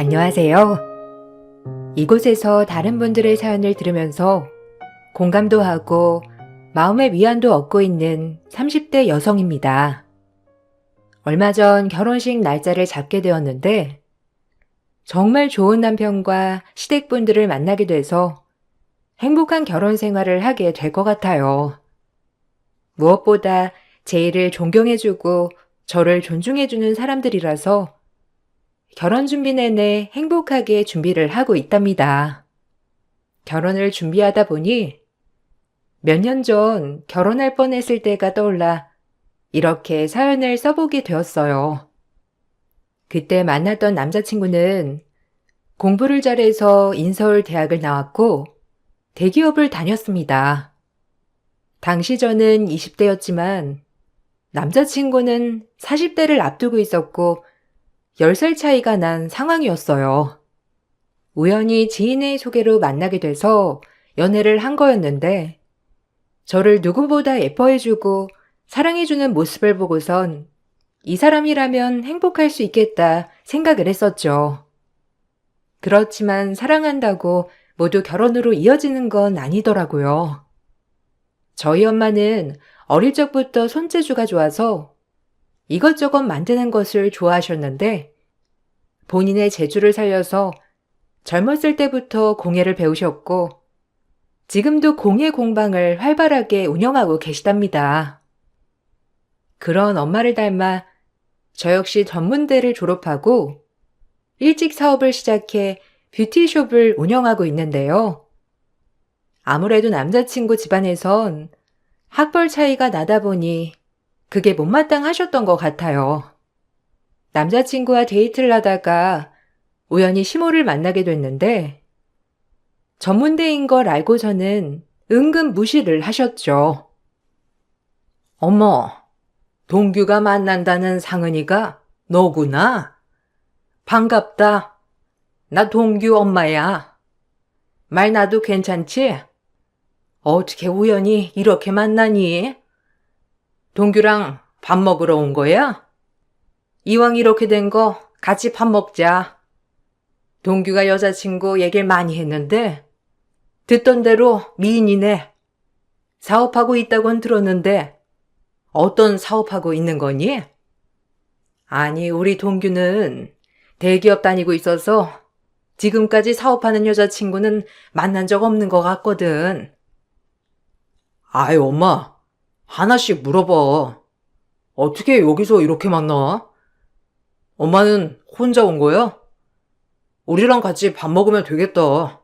안녕하세요. 이곳에서 다른 분들의 사연을 들으면서 공감도 하고 마음의 위안도 얻고 있는 30대 여성입니다. 얼마 전 결혼식 날짜를 잡게 되었는데 정말 좋은 남편과 시댁분들을 만나게 돼서 행복한 결혼 생활을 하게 될 것 같아요. 무엇보다 제 일을 존경해주고 저를 존중해주는 사람들이라서 결혼 준비 내내 행복하게 준비를 하고 있답니다. 결혼을 준비하다 보니 몇 년 전 결혼할 뻔했을 때가 떠올라 이렇게 사연을 써보게 되었어요. 그때 만났던 남자친구는 공부를 잘해서 인서울 대학을 나왔고 대기업을 다녔습니다. 당시 저는 20대였지만 남자친구는 40대를 앞두고 있었고 10살 차이가 난 상황이었어요. 우연히 지인의 소개로 만나게 돼서 연애를 한 거였는데 저를 누구보다 예뻐해주고 사랑해주는 모습을 보고선 이 사람이라면 행복할 수 있겠다 생각을 했었죠. 그렇지만 사랑한다고 모두 결혼으로 이어지는 건 아니더라고요. 저희 엄마는 어릴 적부터 손재주가 좋아서 이것저것 만드는 것을 좋아하셨는데 본인의 재주를 살려서 젊었을 때부터 공예를 배우셨고 지금도 공예 공방을 활발하게 운영하고 계시답니다. 그런 엄마를 닮아 저 역시 전문대를 졸업하고 일찍 사업을 시작해 뷰티숍을 운영하고 있는데요. 아무래도 남자친구 집안에선 학벌 차이가 나다 보니 그게 못마땅하셨던 것 같아요. 남자친구와 데이트를 하다가 우연히 시모를 만나게 됐는데 전문대인 걸 알고서는 은근 무시를 하셨죠. 어머, 동규가 만난다는 상은이가 너구나? 반갑다. 나 동규 엄마야. 말 놔도 괜찮지? 어떻게 우연히 이렇게 만나니? 동규랑 밥 먹으러 온 거야? 이왕 이렇게 된 거 같이 밥 먹자. 동규가 여자친구 얘기를 많이 했는데 듣던 대로 미인이네. 사업하고 있다곤 들었는데 어떤 사업하고 있는 거니? 아니, 우리 동규는 대기업 다니고 있어서 지금까지 사업하는 여자친구는 만난 적 없는 것 같거든. 아이, 엄마, 하나씩 물어봐. 어떻게 여기서 이렇게 만나? 엄마는 혼자 온 거야? 우리랑 같이 밥 먹으면 되겠다.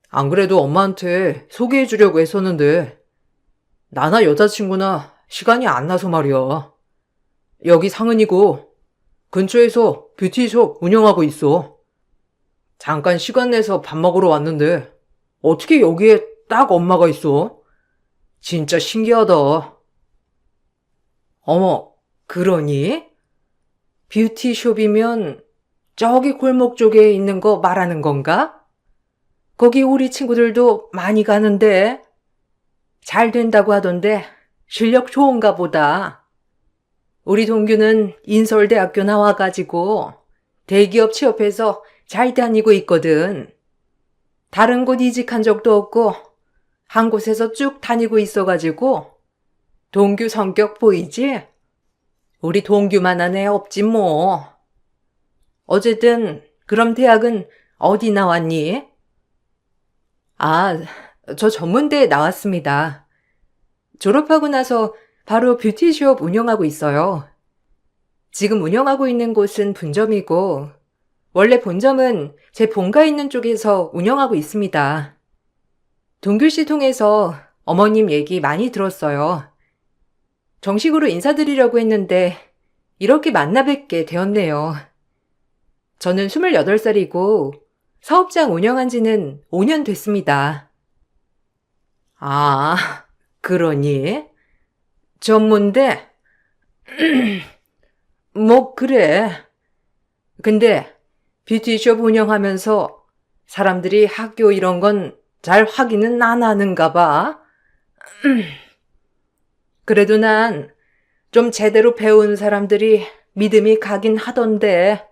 안 그래도 엄마한테 소개해 주려고 했었는데 나나 여자친구나 시간이 안 나서 말이야. 여기 상은이고 근처에서 뷰티숍 운영하고 있어. 잠깐 시간 내서 밥 먹으러 왔는데 어떻게 여기에 딱 엄마가 있어? 진짜 신기하다. 어머, 그러니? 뷰티숍이면 저기 골목 쪽에 있는 거 말하는 건가? 거기 우리 친구들도 많이 가는데 잘 된다고 하던데 실력 좋은가 보다. 우리 동규는 인서울대학교 나와가지고 대기업 취업해서 잘 다니고 있거든. 다른 곳 이직한 적도 없고 한 곳에서 쭉 다니고 있어가지고 동규 성격 보이지? 우리 동규만한 애 없지 뭐. 어쨌든 그럼 대학은 어디 나왔니? 아, 저 전문대에 나왔습니다. 졸업하고 나서 바로 뷰티숍 운영하고 있어요. 지금 운영하고 있는 곳은 분점이고 원래 본점은 제 본가 있는 쪽에서 운영하고 있습니다. 동규 씨 통해서 어머님 얘기 많이 들었어요. 정식으로 인사드리려고 했는데 이렇게 만나 뵙게 되었네요. 저는 28살이고 사업장 운영한 지는 5년 됐습니다. 아, 그러니? 전문대? 뭐 그래. 근데 뷰티숍 운영하면서 사람들이 학교 이런 건 잘 확인은 안 하는가 봐. 그래도 난 좀 제대로 배운 사람들이 믿음이 가긴 하던데.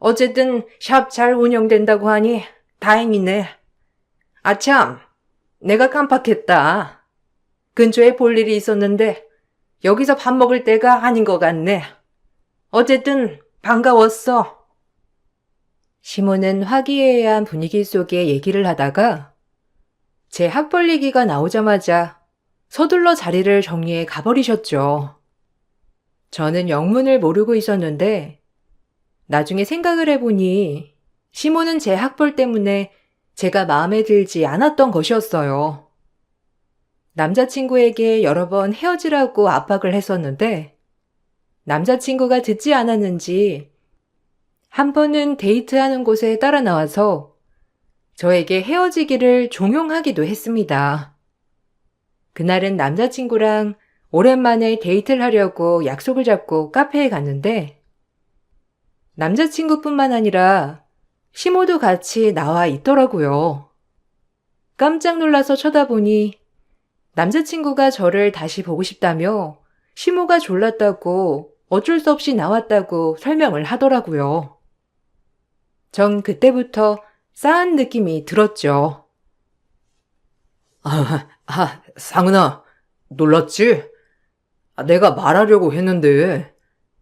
어쨌든 샵 잘 운영된다고 하니 다행이네. 아참, 내가 깜빡했다. 근처에 볼 일이 있었는데 여기서 밥 먹을 때가 아닌 것 같네. 어쨌든 반가웠어. 시몬은 화기애애한 분위기 속에 얘기를 하다가 제 학벌리기가 나오자마자 서둘러 자리를 정리해 가버리셨죠. 저는 영문을 모르고 있었는데 나중에 생각을 해보니 시몬은 제 학벌 때문에 제가 마음에 들지 않았던 것이었어요. 남자친구에게 여러 번 헤어지라고 압박을 했었는데 남자친구가 듣지 않았는지 한 번은 데이트하는 곳에 따라 나와서 저에게 헤어지기를 종용하기도 했습니다. 그날은 남자친구랑 오랜만에 데이트를 하려고 약속을 잡고 카페에 갔는데 남자친구뿐만 아니라 시모도 같이 나와 있더라고요. 깜짝 놀라서 쳐다보니 남자친구가 저를 다시 보고 싶다며 시모가 졸랐다고 어쩔 수 없이 나왔다고 설명을 하더라고요. 전 그때부터 싸한 느낌이 들었죠. 상은아, 놀랐지? 내가 말하려고 했는데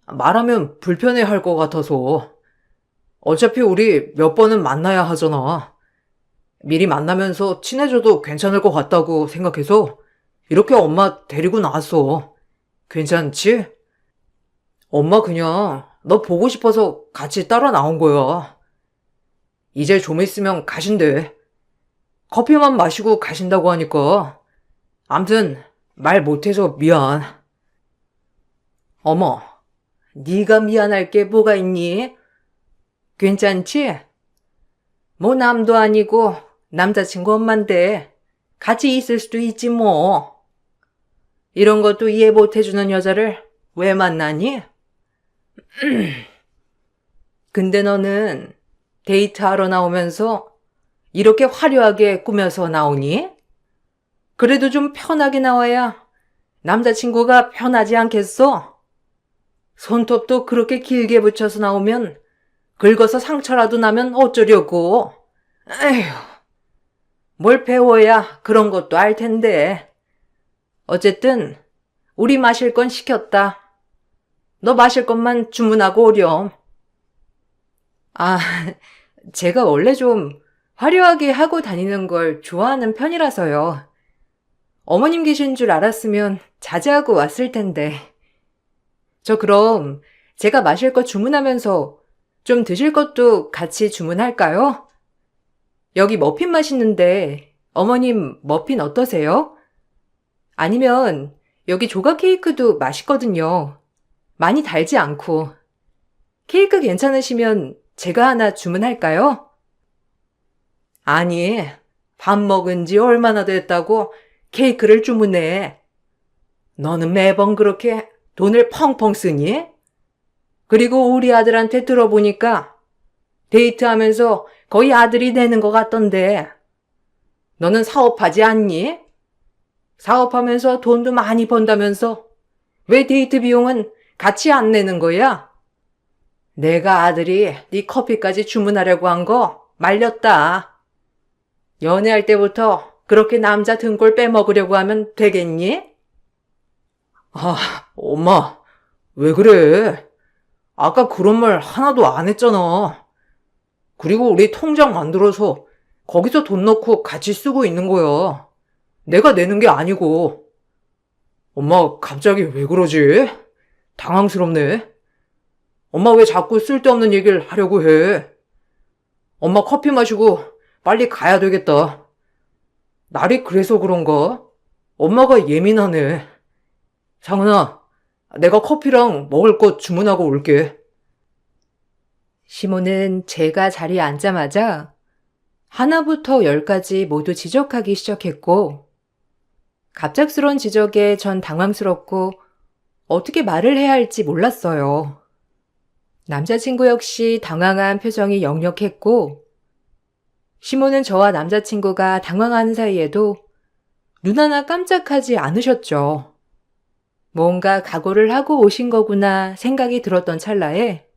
말하면 불편해할 것 같아서. 어차피 우리 몇 번은 만나야 하잖아. 미리 만나면서 친해져도 괜찮을 것 같다고 생각해서 이렇게 엄마 데리고 나왔어. 괜찮지? 엄마 그냥 너 보고 싶어서 같이 따라 나온 거야. 이제 좀 있으면 가신대. 커피만 마시고 가신다고 하니까. 암튼 말 못해서 미안. 어머, 네가 미안할 게 뭐가 있니? 괜찮지? 뭐 남도 아니고 남자친구 엄만데 같이 있을 수도 있지 뭐. 이런 것도 이해 못해주는 여자를 왜 만나니? 근데 너는 데이트하러 나오면서 이렇게 화려하게 꾸며서 나오니? 그래도 좀 편하게 나와야 남자친구가 편하지 않겠어? 손톱도 그렇게 길게 붙여서 나오면 긁어서 상처라도 나면 어쩌려고. 에휴, 뭘 배워야 그런 것도 알 텐데. 어쨌든 우리 마실 건 시켰다. 너 마실 것만 주문하고 오렴. 아, 제가 원래 좀 화려하게 하고 다니는 걸 좋아하는 편이라서요. 어머님 계신 줄 알았으면 자제하고 왔을 텐데. 저 그럼 제가 마실 거 주문하면서 좀 드실 것도 같이 주문할까요? 여기 머핀 맛있는데 어머님 머핀 어떠세요? 아니면 여기 조각 케이크도 맛있거든요. 많이 달지 않고. 케이크 괜찮으시면 제가 하나 주문할까요? 아니, 밥 먹은 지 얼마나 됐다고 케이크를 주문해. 너는 매번 그렇게 돈을 펑펑 쓰니? 그리고 우리 아들한테 들어보니까 데이트하면서 거의 아들이 되는 것 같던데. 너는 사업하지 않니? 사업하면서 돈도 많이 번다면서 왜 데이트 비용은 같이 안 내는 거야? 내가 아들이 네 커피까지 주문하려고 한 거 말렸다. 연애할 때부터 그렇게 남자 등골 빼먹으려고 하면 되겠니? 엄마, 왜 그래? 아까 그런 말 하나도 안 했잖아. 그리고 우리 통장 만들어서 거기서 돈 넣고 같이 쓰고 있는 거야. 내가 내는 게 아니고. 엄마 갑자기 왜 그러지? 당황스럽네. 엄마 왜 자꾸 쓸데없는 얘기를 하려고 해? 엄마 커피 마시고 빨리 가야 되겠다. 날이 그래서 그런가? 엄마가 예민하네. 상은아, 내가 커피랑 먹을 것 주문하고 올게. 시모는 제가 자리에 앉자마자 하나부터 열까지 모두 지적하기 시작했고 갑작스러운 지적에 전 당황스럽고 어떻게 말을 해야 할지 몰랐어요. 남자친구 역시 당황한 표정이 역력했고 시모는 저와 남자친구가 당황하는 사이에도 눈 하나 깜짝하지 않으셨죠. 뭔가 각오를 하고 오신 거구나 생각이 들었던 찰나에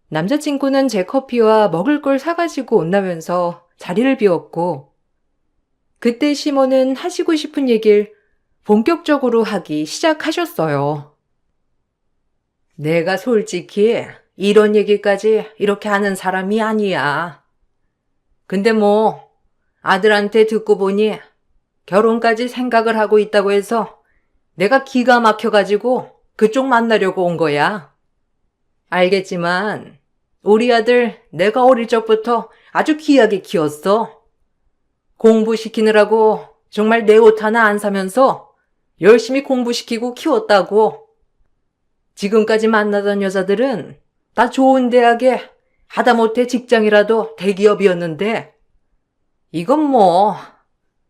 남자친구는 제 커피와 먹을 걸 사가지고 온다면서 자리를 비웠고, 그때 시몬은 하시고 싶은 얘기를 본격적으로 하기 시작하셨어요. 내가 솔직히 이런 얘기까지 이렇게 하는 사람이 아니야. 근데 뭐 아들한테 듣고 보니 결혼까지 생각을 하고 있다고 해서 내가 기가 막혀가지고 그쪽 만나려고 온 거야. 알겠지만 우리 아들 내가 어릴 적부터 아주 귀하게 키웠어. 공부시키느라고 정말 내 옷 하나 안 사면서 열심히 공부시키고 키웠다고. 지금까지 만나던 여자들은 다 좋은 대학에 하다못해 직장이라도 대기업이었는데 이건 뭐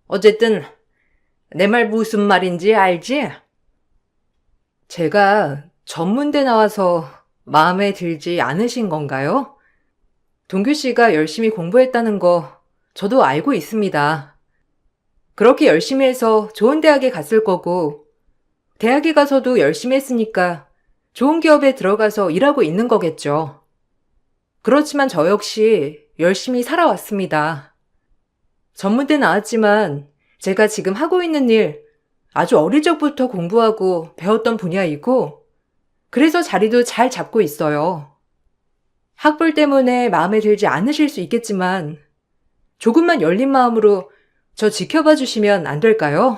어쨌든 내 말 무슨 말인지 알지? 제가 전문대 나와서 마음에 들지 않으신 건가요? 동규 씨가 열심히 공부했다는 거 저도 알고 있습니다. 그렇게 열심히 해서 좋은 대학에 갔을 거고 대학에 가서도 열심히 했으니까 좋은 기업에 들어가서 일하고 있는 거겠죠. 그렇지만 저 역시 열심히 살아왔습니다. 전문대 나왔지만 제가 지금 하고 있는 일 아주 어릴 적부터 공부하고 배웠던 분야이고 그래서 자리도 잘 잡고 있어요. 학벌 때문에 마음에 들지 않으실 수 있겠지만 조금만 열린 마음으로 저 지켜봐 주시면 안 될까요?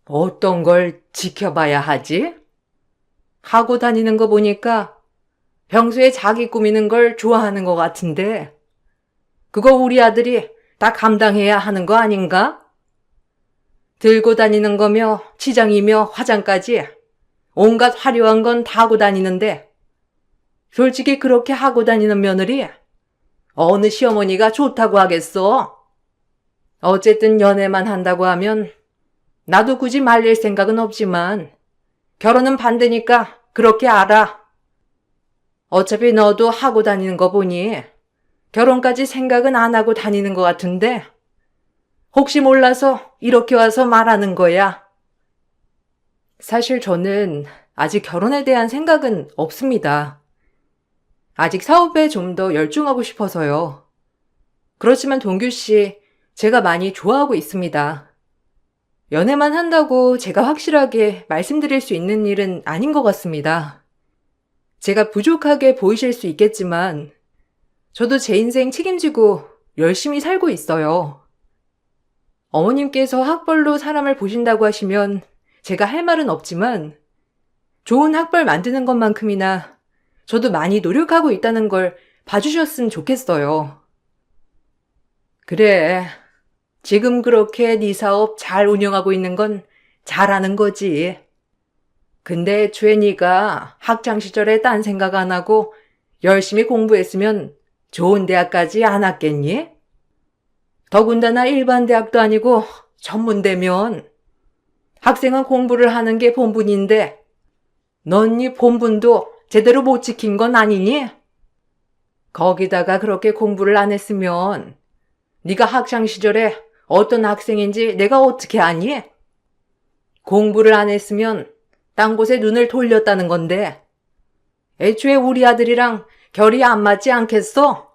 어떤 걸 지켜봐야 하지? 하고 다니는 거 보니까 평소에 자기 꾸미는 걸 좋아하는 것 같은데 그거 우리 아들이 다 감당해야 하는 거 아닌가? 들고 다니는 거며 치장이며 화장까지 온갖 화려한 건 다 하고 다니는데 솔직히 그렇게 하고 다니는 며느리 어느 시어머니가 좋다고 하겠어? 어쨌든 연애만 한다고 하면 나도 굳이 말릴 생각은 없지만 결혼은 반대니까 그렇게 알아. 어차피 너도 하고 다니는 거 보니 결혼까지 생각은 안 하고 다니는 것 같은데 혹시 몰라서 이렇게 와서 말하는 거야. 사실 저는 아직 결혼에 대한 생각은 없습니다. 아직 사업에 좀 더 열중하고 싶어서요. 그렇지만 동규 씨, 제가 많이 좋아하고 있습니다. 연애만 한다고 제가 확실하게 말씀드릴 수 있는 일은 아닌 것 같습니다. 제가 부족하게 보이실 수 있겠지만 저도 제 인생 책임지고 열심히 살고 있어요. 어머님께서 학벌로 사람을 보신다고 하시면 제가 할 말은 없지만 좋은 학벌 만드는 것만큼이나 저도 많이 노력하고 있다는 걸 봐주셨으면 좋겠어요. 그래, 지금 그렇게 네 사업 잘 운영하고 있는 건 잘하는 거지. 근데 애초에 네가 학창시절에 딴 생각 안 하고 열심히 공부했으면 좋은 대학까지 안 왔겠니? 더군다나 일반 대학도 아니고 전문대면 학생은 공부를 하는 게 본분인데 넌 네 본분도 제대로 못 지킨 건 아니니? 거기다가 그렇게 공부를 안 했으면 네가 학창시절에 어떤 학생인지 내가 어떻게 아니? 공부를 안 했으면 딴 곳에 눈을 돌렸다는 건데 애초에 우리 아들이랑 결이 안 맞지 않겠어?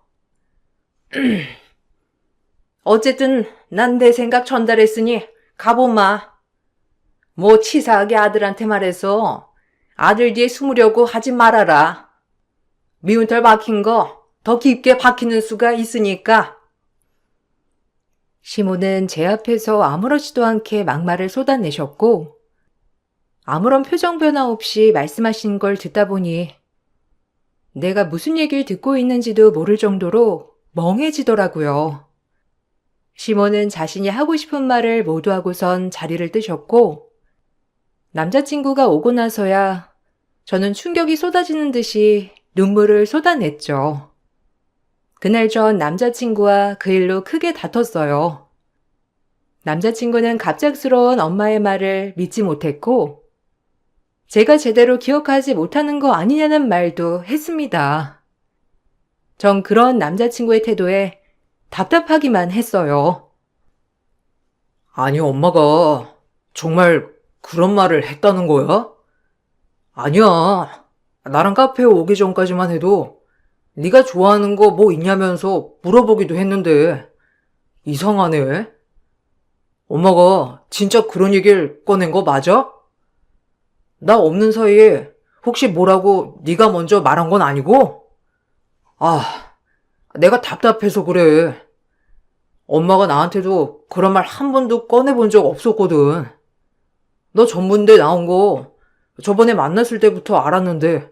어쨌든 난 내 생각 전달했으니 가보마. 뭐 치사하게 아들한테 말해서 아들 뒤에 숨으려고 하지 말아라. 미운 털 박힌 거 더 깊게 박히는 수가 있으니까. 시모는 제 앞에서 아무렇지도 않게 막말을 쏟아내셨고 아무런 표정 변화 없이 말씀하신 걸 듣다 보니 내가 무슨 얘기를 듣고 있는지도 모를 정도로 멍해지더라고요. 시모는 자신이 하고 싶은 말을 모두 하고선 자리를 뜨셨고 남자친구가 오고 나서야 저는 충격이 쏟아지는 듯이 눈물을 쏟아냈죠. 그날 전 남자친구와 그 일로 크게 다퉜어요. 남자친구는 갑작스러운 엄마의 말을 믿지 못했고 제가 제대로 기억하지 못하는 거 아니냐는 말도 했습니다. 전 그런 남자친구의 태도에 답답하기만 했어요. 아니, 엄마가 정말 그런 말을 했다는 거야? 아니야. 나랑 카페에 오기 전까지만 해도 네가 좋아하는 거 뭐 있냐면서 물어보기도 했는데 이상하네. 엄마가 진짜 그런 얘기를 꺼낸 거 맞아? 나 없는 사이에 혹시 뭐라고 네가 먼저 말한 건 아니고? 아, 내가 답답해서 그래. 엄마가 나한테도 그런 말 한 번도 꺼내본 적 없었거든. 너 전문대 나온 거 저번에 만났을 때부터 알았는데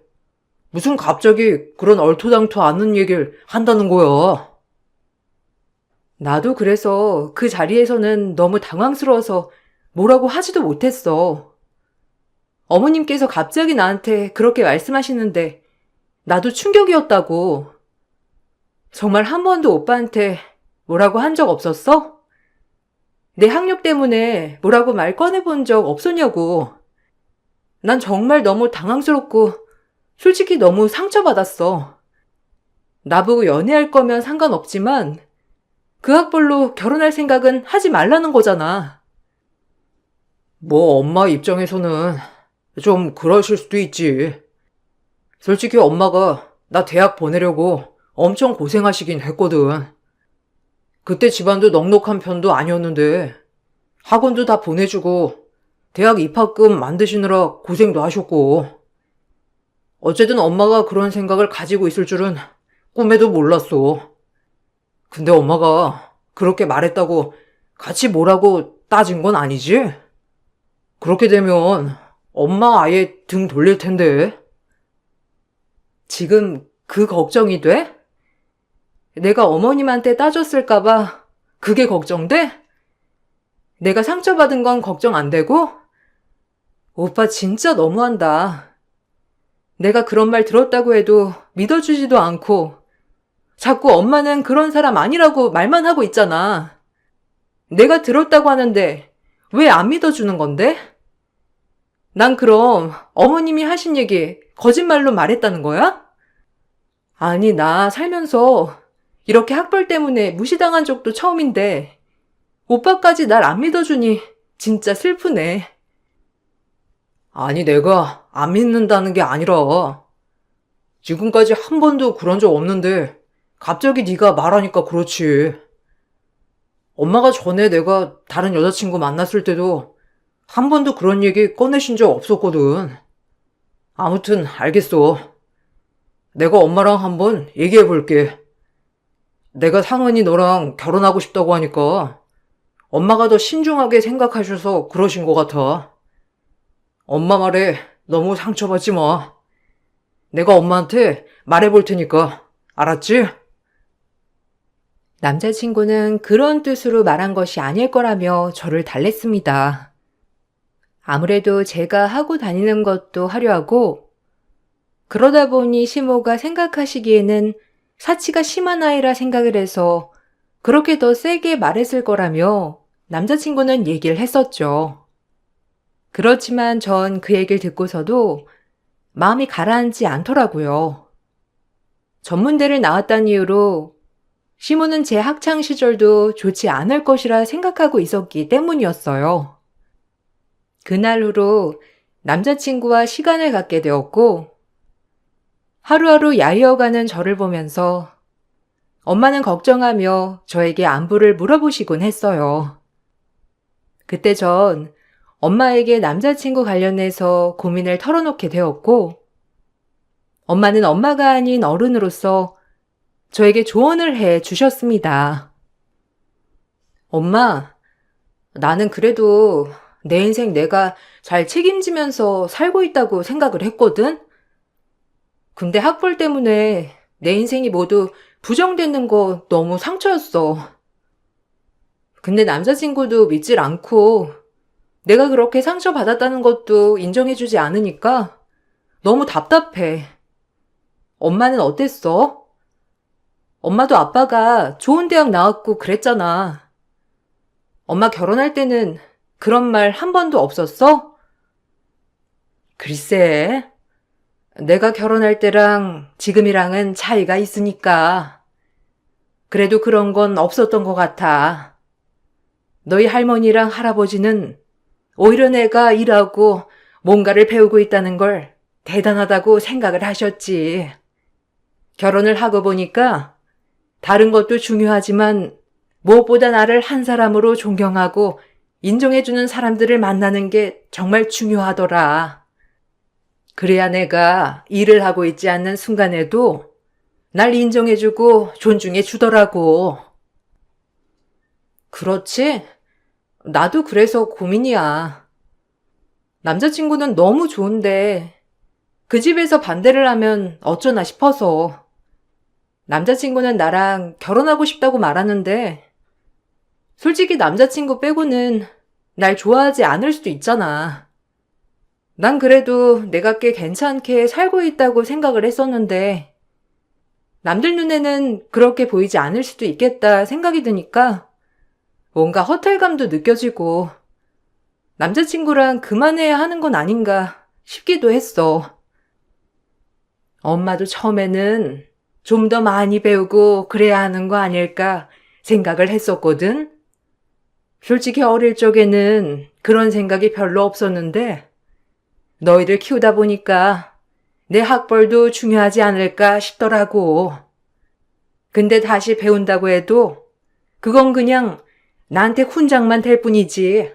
무슨 갑자기 그런 얼토당토 않는 얘기를 한다는 거야. 나도 그래서 그 자리에서는 너무 당황스러워서 뭐라고 하지도 못했어. 어머님께서 갑자기 나한테 그렇게 말씀하시는데 나도 충격이었다고. 정말 한 번도 오빠한테 뭐라고 한 적 없었어? 내 학력 때문에 뭐라고 말 꺼내본 적 없었냐고. 난 정말 너무 당황스럽고 솔직히 너무 상처받았어. 나보고 연애할 거면 상관없지만 그 학벌로 결혼할 생각은 하지 말라는 거잖아. 뭐 엄마 입장에서는 좀 그러실 수도 있지. 솔직히 엄마가 나 대학 보내려고 엄청 고생하시긴 했거든. 그때 집안도 넉넉한 편도 아니었는데 학원도 다 보내주고 대학 입학금 만드시느라 고생도 하셨고 어쨌든 엄마가 그런 생각을 가지고 있을 줄은 꿈에도 몰랐어. 근데 엄마가 그렇게 말했다고 같이 뭐라고 따진 건 아니지? 그렇게 되면 엄마 아예 등 돌릴 텐데. 지금 그 걱정이 돼? 내가 어머님한테 따졌을까봐 그게 걱정돼? 내가 상처받은 건 걱정 안 되고? 오빠 진짜 너무한다. 내가 그런 말 들었다고 해도 믿어주지도 않고 자꾸 엄마는 그런 사람 아니라고 말만 하고 있잖아. 내가 들었다고 하는데 왜 안 믿어주는 건데? 난 그럼 어머님이 하신 얘기 거짓말로 말했다는 거야? 아니, 나 살면서 이렇게 학벌 때문에 무시당한 적도 처음인데 오빠까지 날 안 믿어주니 진짜 슬프네. 아니, 내가 안 믿는다는 게 아니라 지금까지 한 번도 그런 적 없는데 갑자기 네가 말하니까 그렇지. 엄마가 전에 내가 다른 여자친구 만났을 때도 한 번도 그런 얘기 꺼내신 적 없었거든. 아무튼 알겠어. 내가 엄마랑 한번 얘기해 볼게. 내가 상은이 너랑 결혼하고 싶다고 하니까 엄마가 더 신중하게 생각하셔서 그러신 것 같아. 엄마 말에 너무 상처받지 마. 내가 엄마한테 말해볼 테니까. 알았지? 남자친구는 그런 뜻으로 말한 것이 아닐 거라며 저를 달랬습니다. 아무래도 제가 하고 다니는 것도 화려하고 그러다 보니 시모가 생각하시기에는 사치가 심한 아이라 생각을 해서 그렇게 더 세게 말했을 거라며 남자친구는 얘기를 했었죠. 그렇지만 전 그 얘기를 듣고서도 마음이 가라앉지 않더라고요. 전문대를 나왔다는 이유로 시모는 제 학창 시절도 좋지 않을 것이라 생각하고 있었기 때문이었어요. 그날 후로 남자친구와 시간을 갖게 되었고 하루하루 야위어가는 저를 보면서 엄마는 걱정하며 저에게 안부를 물어보시곤 했어요. 그때 전 엄마에게 남자친구 관련해서 고민을 털어놓게 되었고 엄마는 엄마가 아닌 어른으로서 저에게 조언을 해 주셨습니다. 엄마, 나는 그래도 내 인생 내가 잘 책임지면서 살고 있다고 생각을 했거든? 근데 학벌 때문에 내 인생이 모두 부정되는 거 너무 상처였어. 근데 남자친구도 믿질 않고 내가 그렇게 상처받았다는 것도 인정해주지 않으니까 너무 답답해. 엄마는 어땠어? 엄마도 아빠가 좋은 대학 나왔고 그랬잖아. 엄마 결혼할 때는 그런 말 한 번도 없었어? 글쎄, 내가 결혼할 때랑 지금이랑은 차이가 있으니까. 그래도 그런 건 없었던 것 같아. 너희 할머니랑 할아버지는 오히려 내가 일하고 뭔가를 배우고 있다는 걸 대단하다고 생각을 하셨지. 결혼을 하고 보니까 다른 것도 중요하지만 무엇보다 나를 한 사람으로 존경하고 인정해주는 사람들을 만나는 게 정말 중요하더라. 그래야 내가 일을 하고 있지 않는 순간에도 날 인정해주고 존중해주더라고. 그렇지? 나도 그래서 고민이야. 남자친구는 너무 좋은데 그 집에서 반대를 하면 어쩌나 싶어서. 남자친구는 나랑 결혼하고 싶다고 말하는데 솔직히 남자친구 빼고는 날 좋아하지 않을 수도 있잖아. 난 그래도 내가 꽤 괜찮게 살고 있다고 생각을 했었는데 남들 눈에는 그렇게 보이지 않을 수도 있겠다 생각이 드니까 뭔가 허탈감도 느껴지고 남자친구랑 그만해야 하는 건 아닌가 싶기도 했어. 엄마도 처음에는 좀 더 많이 배우고 그래야 하는 거 아닐까 생각을 했었거든. 솔직히 어릴 적에는 그런 생각이 별로 없었는데 너희들 키우다 보니까 내 학벌도 중요하지 않을까 싶더라고. 근데 다시 배운다고 해도 그건 그냥 나한테 훈장만 될 뿐이지.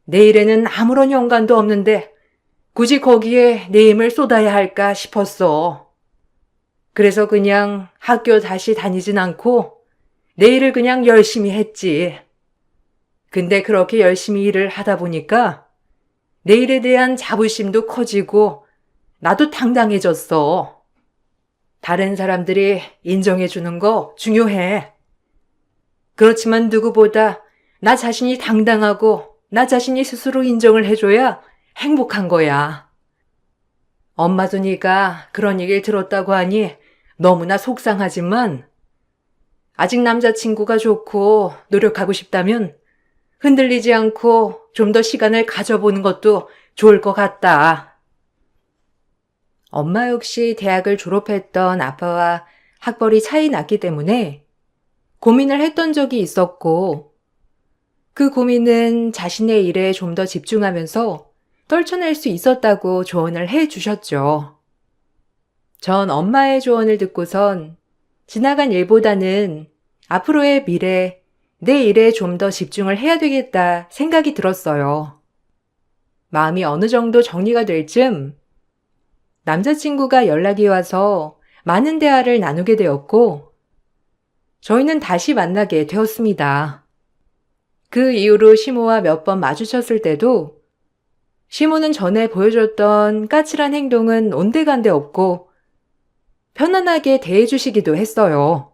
내 일에는 아무런 연관도 없는데 굳이 거기에 내 힘을 쏟아야 할까 싶었어. 그래서 그냥 학교 다시 다니진 않고 내 일을 그냥 열심히 했지. 근데 그렇게 열심히 일을 하다 보니까 내 일에 대한 자부심도 커지고 나도 당당해졌어. 다른 사람들이 인정해주는 거 중요해. 그렇지만 누구보다 나 자신이 당당하고 나 자신이 스스로 인정을 해줘야 행복한 거야. 엄마도 네가 그런 얘기를 들었다고 하니 너무나 속상하지만 아직 남자친구가 좋고 노력하고 싶다면 흔들리지 않고 좀 더 시간을 가져보는 것도 좋을 것 같다. 엄마 역시 대학을 졸업했던 아빠와 학벌이 차이 났기 때문에 고민을 했던 적이 있었고 그 고민은 자신의 일에 좀 더 집중하면서 떨쳐낼 수 있었다고 조언을 해 주셨죠. 전 엄마의 조언을 듣고선 지나간 일보다는 앞으로의 미래, 내 일에 좀 더 집중을 해야 되겠다 생각이 들었어요. 마음이 어느 정도 정리가 될 즈음 남자친구가 연락이 와서 많은 대화를 나누게 되었고 저희는 다시 만나게 되었습니다. 그 이후로 시모와 몇 번 마주쳤을 때도 시모는 전에 보여줬던 까칠한 행동은 온데간데 없고 편안하게 대해주시기도 했어요.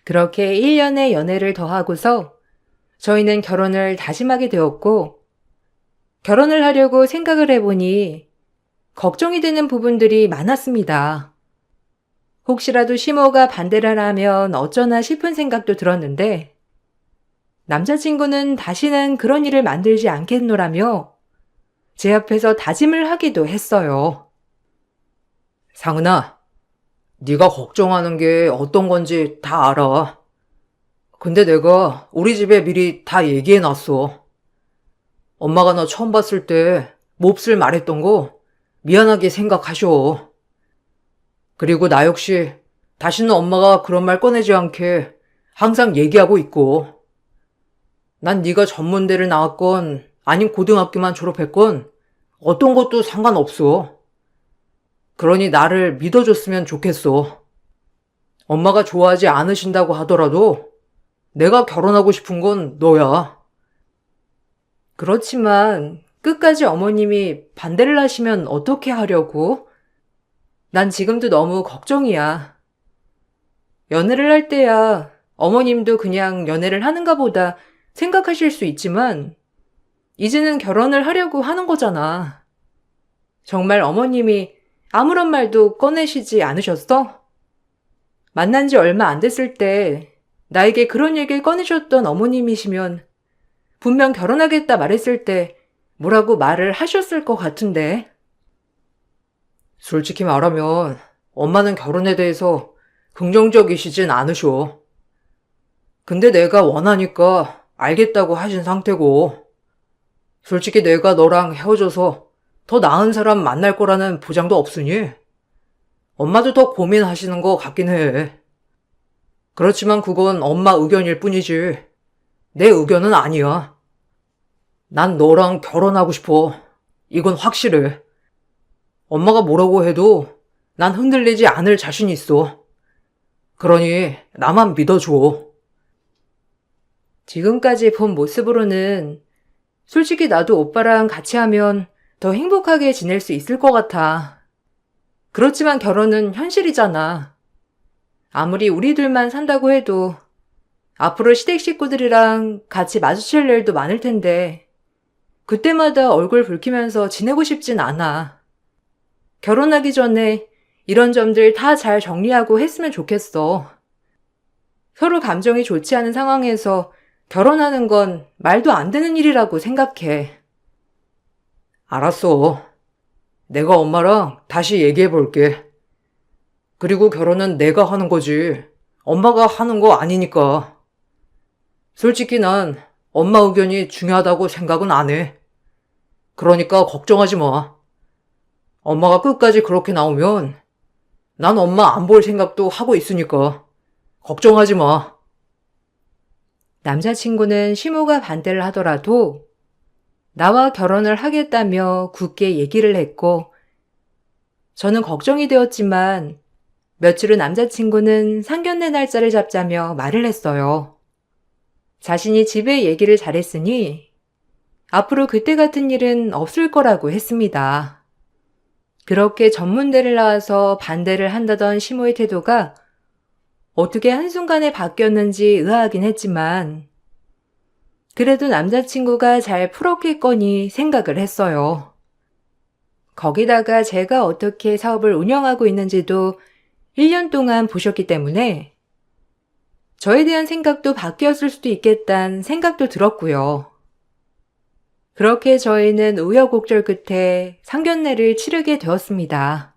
그렇게 1년의 연애를 더하고서 저희는 결혼을 다짐하게 되었고 결혼을 하려고 생각을 해보니 걱정이 되는 부분들이 많았습니다. 혹시라도 시모가 반대를 하면 어쩌나 싶은 생각도 들었는데 남자친구는 다시는 그런 일을 만들지 않겠노라며 제 앞에서 다짐을 하기도 했어요. 상은아, 네가 걱정하는 게 어떤 건지 다 알아. 근데 내가 우리 집에 미리 다 얘기해놨어. 엄마가 너 처음 봤을 때 몹쓸 말했던 거 미안하게 생각하셔. 그리고 나 역시 다시는 엄마가 그런 말 꺼내지 않게 항상 얘기하고 있고 난 네가 전문대를 나왔건 아님 고등학교만 졸업했건 어떤 것도 상관없어. 그러니 나를 믿어줬으면 좋겠어. 엄마가 좋아하지 않으신다고 하더라도 내가 결혼하고 싶은 건 너야. 그렇지만 끝까지 어머님이 반대를 하시면 어떻게 하려고? 난 지금도 너무 걱정이야. 연애를 할 때야 어머님도 그냥 연애를 하는가 보다 생각하실 수 있지만 이제는 결혼을 하려고 하는 거잖아. 정말 어머님이 아무런 말도 꺼내시지 않으셨어? 만난 지 얼마 안 됐을 때 나에게 그런 얘기를 꺼내셨던 어머님이시면 분명 결혼하겠다 말했을 때 뭐라고 말을 하셨을 것 같은데. 솔직히 말하면 엄마는 결혼에 대해서 긍정적이시진 않으셔. 근데 내가 원하니까 알겠다고 하신 상태고 솔직히 내가 너랑 헤어져서 더 나은 사람 만날 거라는 보장도 없으니 엄마도 더 고민하시는 것 같긴 해. 그렇지만 그건 엄마 의견일 뿐이지 내 의견은 아니야. 난 너랑 결혼하고 싶어. 이건 확실해. 엄마가 뭐라고 해도 난 흔들리지 않을 자신 있어. 그러니 나만 믿어줘. 지금까지 본 모습으로는 솔직히 나도 오빠랑 같이 하면 더 행복하게 지낼 수 있을 것 같아. 그렇지만 결혼은 현실이잖아. 아무리 우리들만 산다고 해도 앞으로 시댁 식구들이랑 같이 마주칠 일도 많을 텐데 그때마다 얼굴 붉히면서 지내고 싶진 않아. 결혼하기 전에 이런 점들 다 잘 정리하고 했으면 좋겠어. 서로 감정이 좋지 않은 상황에서 결혼하는 건 말도 안 되는 일이라고 생각해. 알았어. 내가 엄마랑 다시 얘기해 볼게. 그리고 결혼은 내가 하는 거지. 엄마가 하는 거 아니니까. 솔직히 난 엄마 의견이 중요하다고 생각은 안 해. 그러니까 걱정하지 마. 엄마가 끝까지 그렇게 나오면 난 엄마 안 볼 생각도 하고 있으니까 걱정하지 마. 남자친구는 시모가 반대를 하더라도 나와 결혼을 하겠다며 굳게 얘기를 했고 저는 걱정이 되었지만 며칠 후 남자친구는 상견례 날짜를 잡자며 말을 했어요. 자신이 집에 얘기를 잘했으니 앞으로 그때 같은 일은 없을 거라고 했습니다. 그렇게 전문대를 나와서 반대를 한다던 시모의 태도가 어떻게 한순간에 바뀌었는지 의아하긴 했지만 그래도 남자친구가 잘 풀었겠거니 생각을 했어요. 거기다가 제가 어떻게 사업을 운영하고 있는지도 1년 동안 보셨기 때문에 저에 대한 생각도 바뀌었을 수도 있겠다는 생각도 들었고요. 그렇게 저희는 우여곡절 끝에 상견례를 치르게 되었습니다.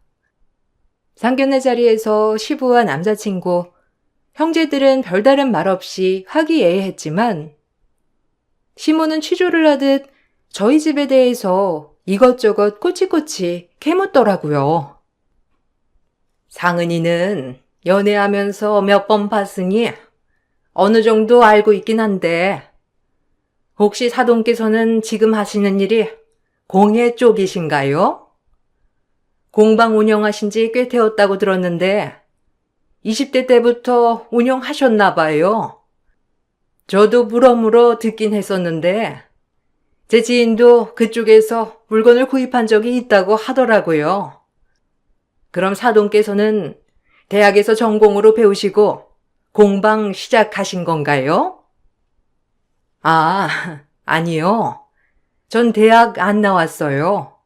상견례 자리에서 시부와 남자친구, 형제들은 별다른 말 없이 화기애애했지만 시모는 취조를 하듯 저희 집에 대해서 이것저것 꼬치꼬치 캐묻더라고요. 상은이는 연애하면서 몇 번 봤으니 어느 정도 알고 있긴 한데 혹시 사돈께서는 지금 하시는 일이 공예 쪽이신가요? 공방 운영하신 지 꽤 되었다고 들었는데 20대 때부터 운영하셨나 봐요. 저도 물어물어 듣긴 했었는데 제 지인도 그쪽에서 물건을 구입한 적이 있다고 하더라고요. 그럼 사돈께서는 대학에서 전공으로 배우시고 공방 시작하신 건가요? 아니요. 전 대학 안 나왔어요.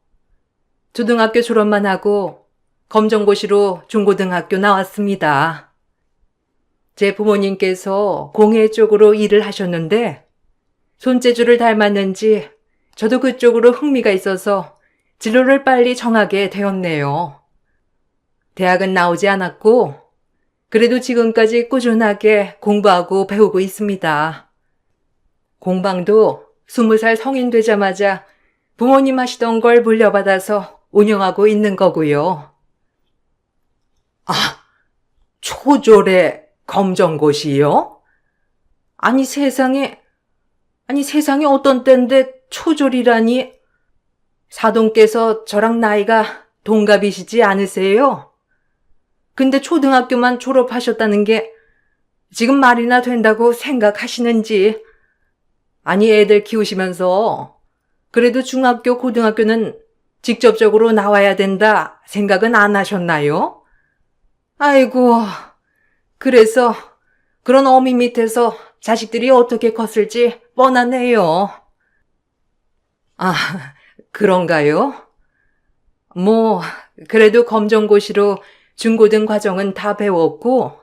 초등학교 졸업만 하고 검정고시로 중고등학교 나왔습니다. 제 부모님께서 공예 쪽으로 일을 하셨는데 손재주를 닮았는지 저도 그쪽으로 흥미가 있어서 진로를 빨리 정하게 되었네요. 대학은 나오지 않았고 그래도 지금까지 꾸준하게 공부하고 배우고 있습니다. 공방도 20살 성인 되자마자 부모님 하시던 걸 물려받아서 운영하고 있는 거고요. 초졸의 검정고시요? 아니 세상에 어떤 때인데 초졸이라니. 사돈께서 저랑 나이가 동갑이시지 않으세요? 근데 초등학교만 졸업하셨다는 게 지금 말이나 된다고 생각하시는지. 아니 애들 키우시면서 그래도 중학교, 고등학교는 직접적으로 나와야 된다 생각은 안 하셨나요? 아이고, 그래서 그런 어미 밑에서 자식들이 어떻게 컸을지 뻔하네요. 그런가요? 그래도 검정고시로 중고등 과정은 다 배웠고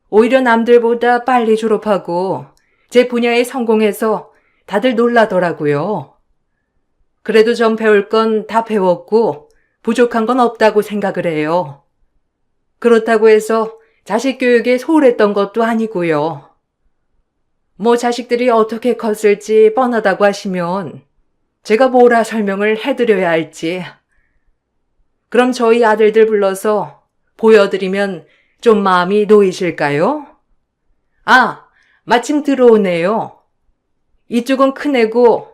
오히려 남들보다 빨리 졸업하고 제 분야에 성공해서 다들 놀라더라고요. 그래도 전 배울 건 다 배웠고 부족한 건 없다고 생각을 해요. 그렇다고 해서 자식 교육에 소홀했던 것도 아니고요. 자식들이 어떻게 컸을지 뻔하다고 하시면 제가 뭐라 설명을 해드려야 할지. 그럼 저희 아들들 불러서 보여드리면 좀 마음이 놓이실까요? 아, 마침 들어오네요. 이쪽은 큰애고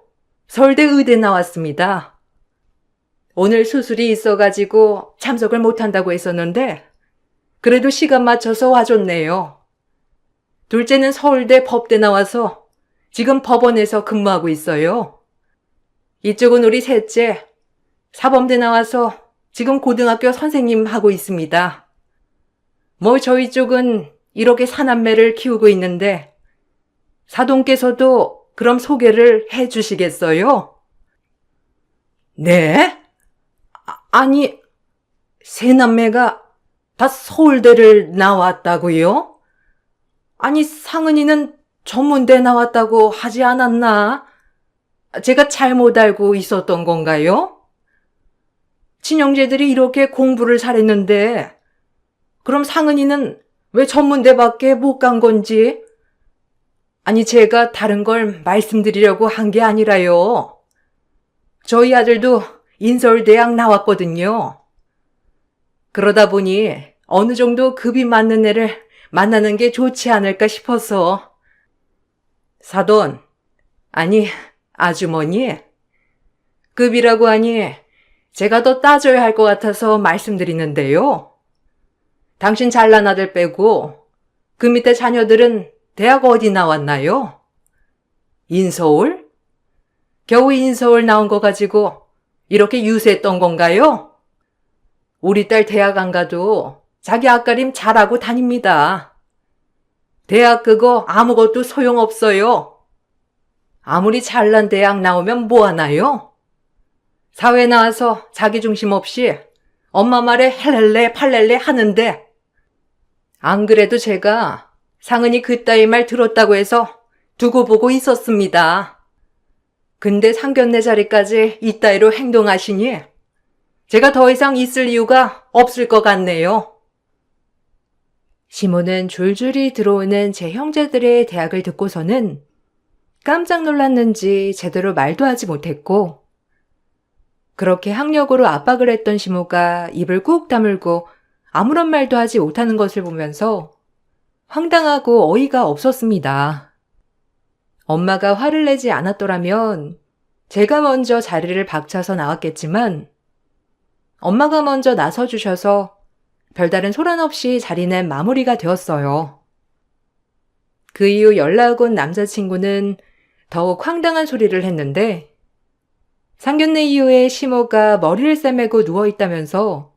서울대 의대 나왔습니다. 오늘 수술이 있어가지고 참석을 못한다고 했었는데 그래도 시간 맞춰서 와줬네요. 둘째는 서울대 법대 나와서 지금 법원에서 근무하고 있어요. 이쪽은 우리 셋째, 사범대 나와서 지금 고등학교 선생님 하고 있습니다. 뭐 저희 쪽은 이렇게 사남매를 키우고 있는데 사돈께서도 그럼 소개를 해 주시겠어요? 네? 아니, 세 남매가 다 서울대를 나왔다고요? 아니, 상은이는 전문대 나왔다고 하지 않았나? 제가 잘못 알고 있었던 건가요? 친형제들이 이렇게 공부를 잘했는데 그럼 상은이는 왜 전문대밖에 못 간 건지? 아니, 제가 다른 걸 말씀드리려고 한 게 아니라요. 저희 아들도 인서울대학 나왔거든요. 그러다 보니 어느 정도 급이 맞는 애를 만나는 게 좋지 않을까 싶어서. 사돈, 아니, 아주머니, 급이라고 하니 제가 더 따져야 할 것 같아서 말씀드리는데요. 당신 잘난 아들 빼고 그 밑에 자녀들은 대학 어디 나왔나요? 인서울? 겨우 인서울 나온 거 가지고 이렇게 유세했던 건가요? 우리 딸 대학 안 가도 자기 앞가림 잘하고 다닙니다. 대학 그거 아무것도 소용없어요. 아무리 잘난 대학 나오면 뭐 하나요? 사회 나와서 자기 중심 없이 엄마 말에 헬렐레 팔렐레 하는데 안 그래도 제가 상은이 그따위 말 들었다고 해서 두고 보고 있었습니다. 근데 상견례 자리까지 이따위로 행동하시니 제가 더 이상 있을 이유가 없을 것 같네요. 시모는 줄줄이 들어오는 제 형제들의 대학을 듣고서는 깜짝 놀랐는지 제대로 말도 하지 못했고 그렇게 학력으로 압박을 했던 시모가 입을 꾹 다물고 아무런 말도 하지 못하는 것을 보면서 황당하고 어이가 없었습니다. 엄마가 화를 내지 않았더라면 제가 먼저 자리를 박차서 나왔겠지만 엄마가 먼저 나서주셔서 별다른 소란 없이 자리는 마무리가 되었어요. 그 이후 연락 온 남자친구는 더욱 황당한 소리를 했는데 상견례 이후에 시모가 머리를 싸매고 누워있다면서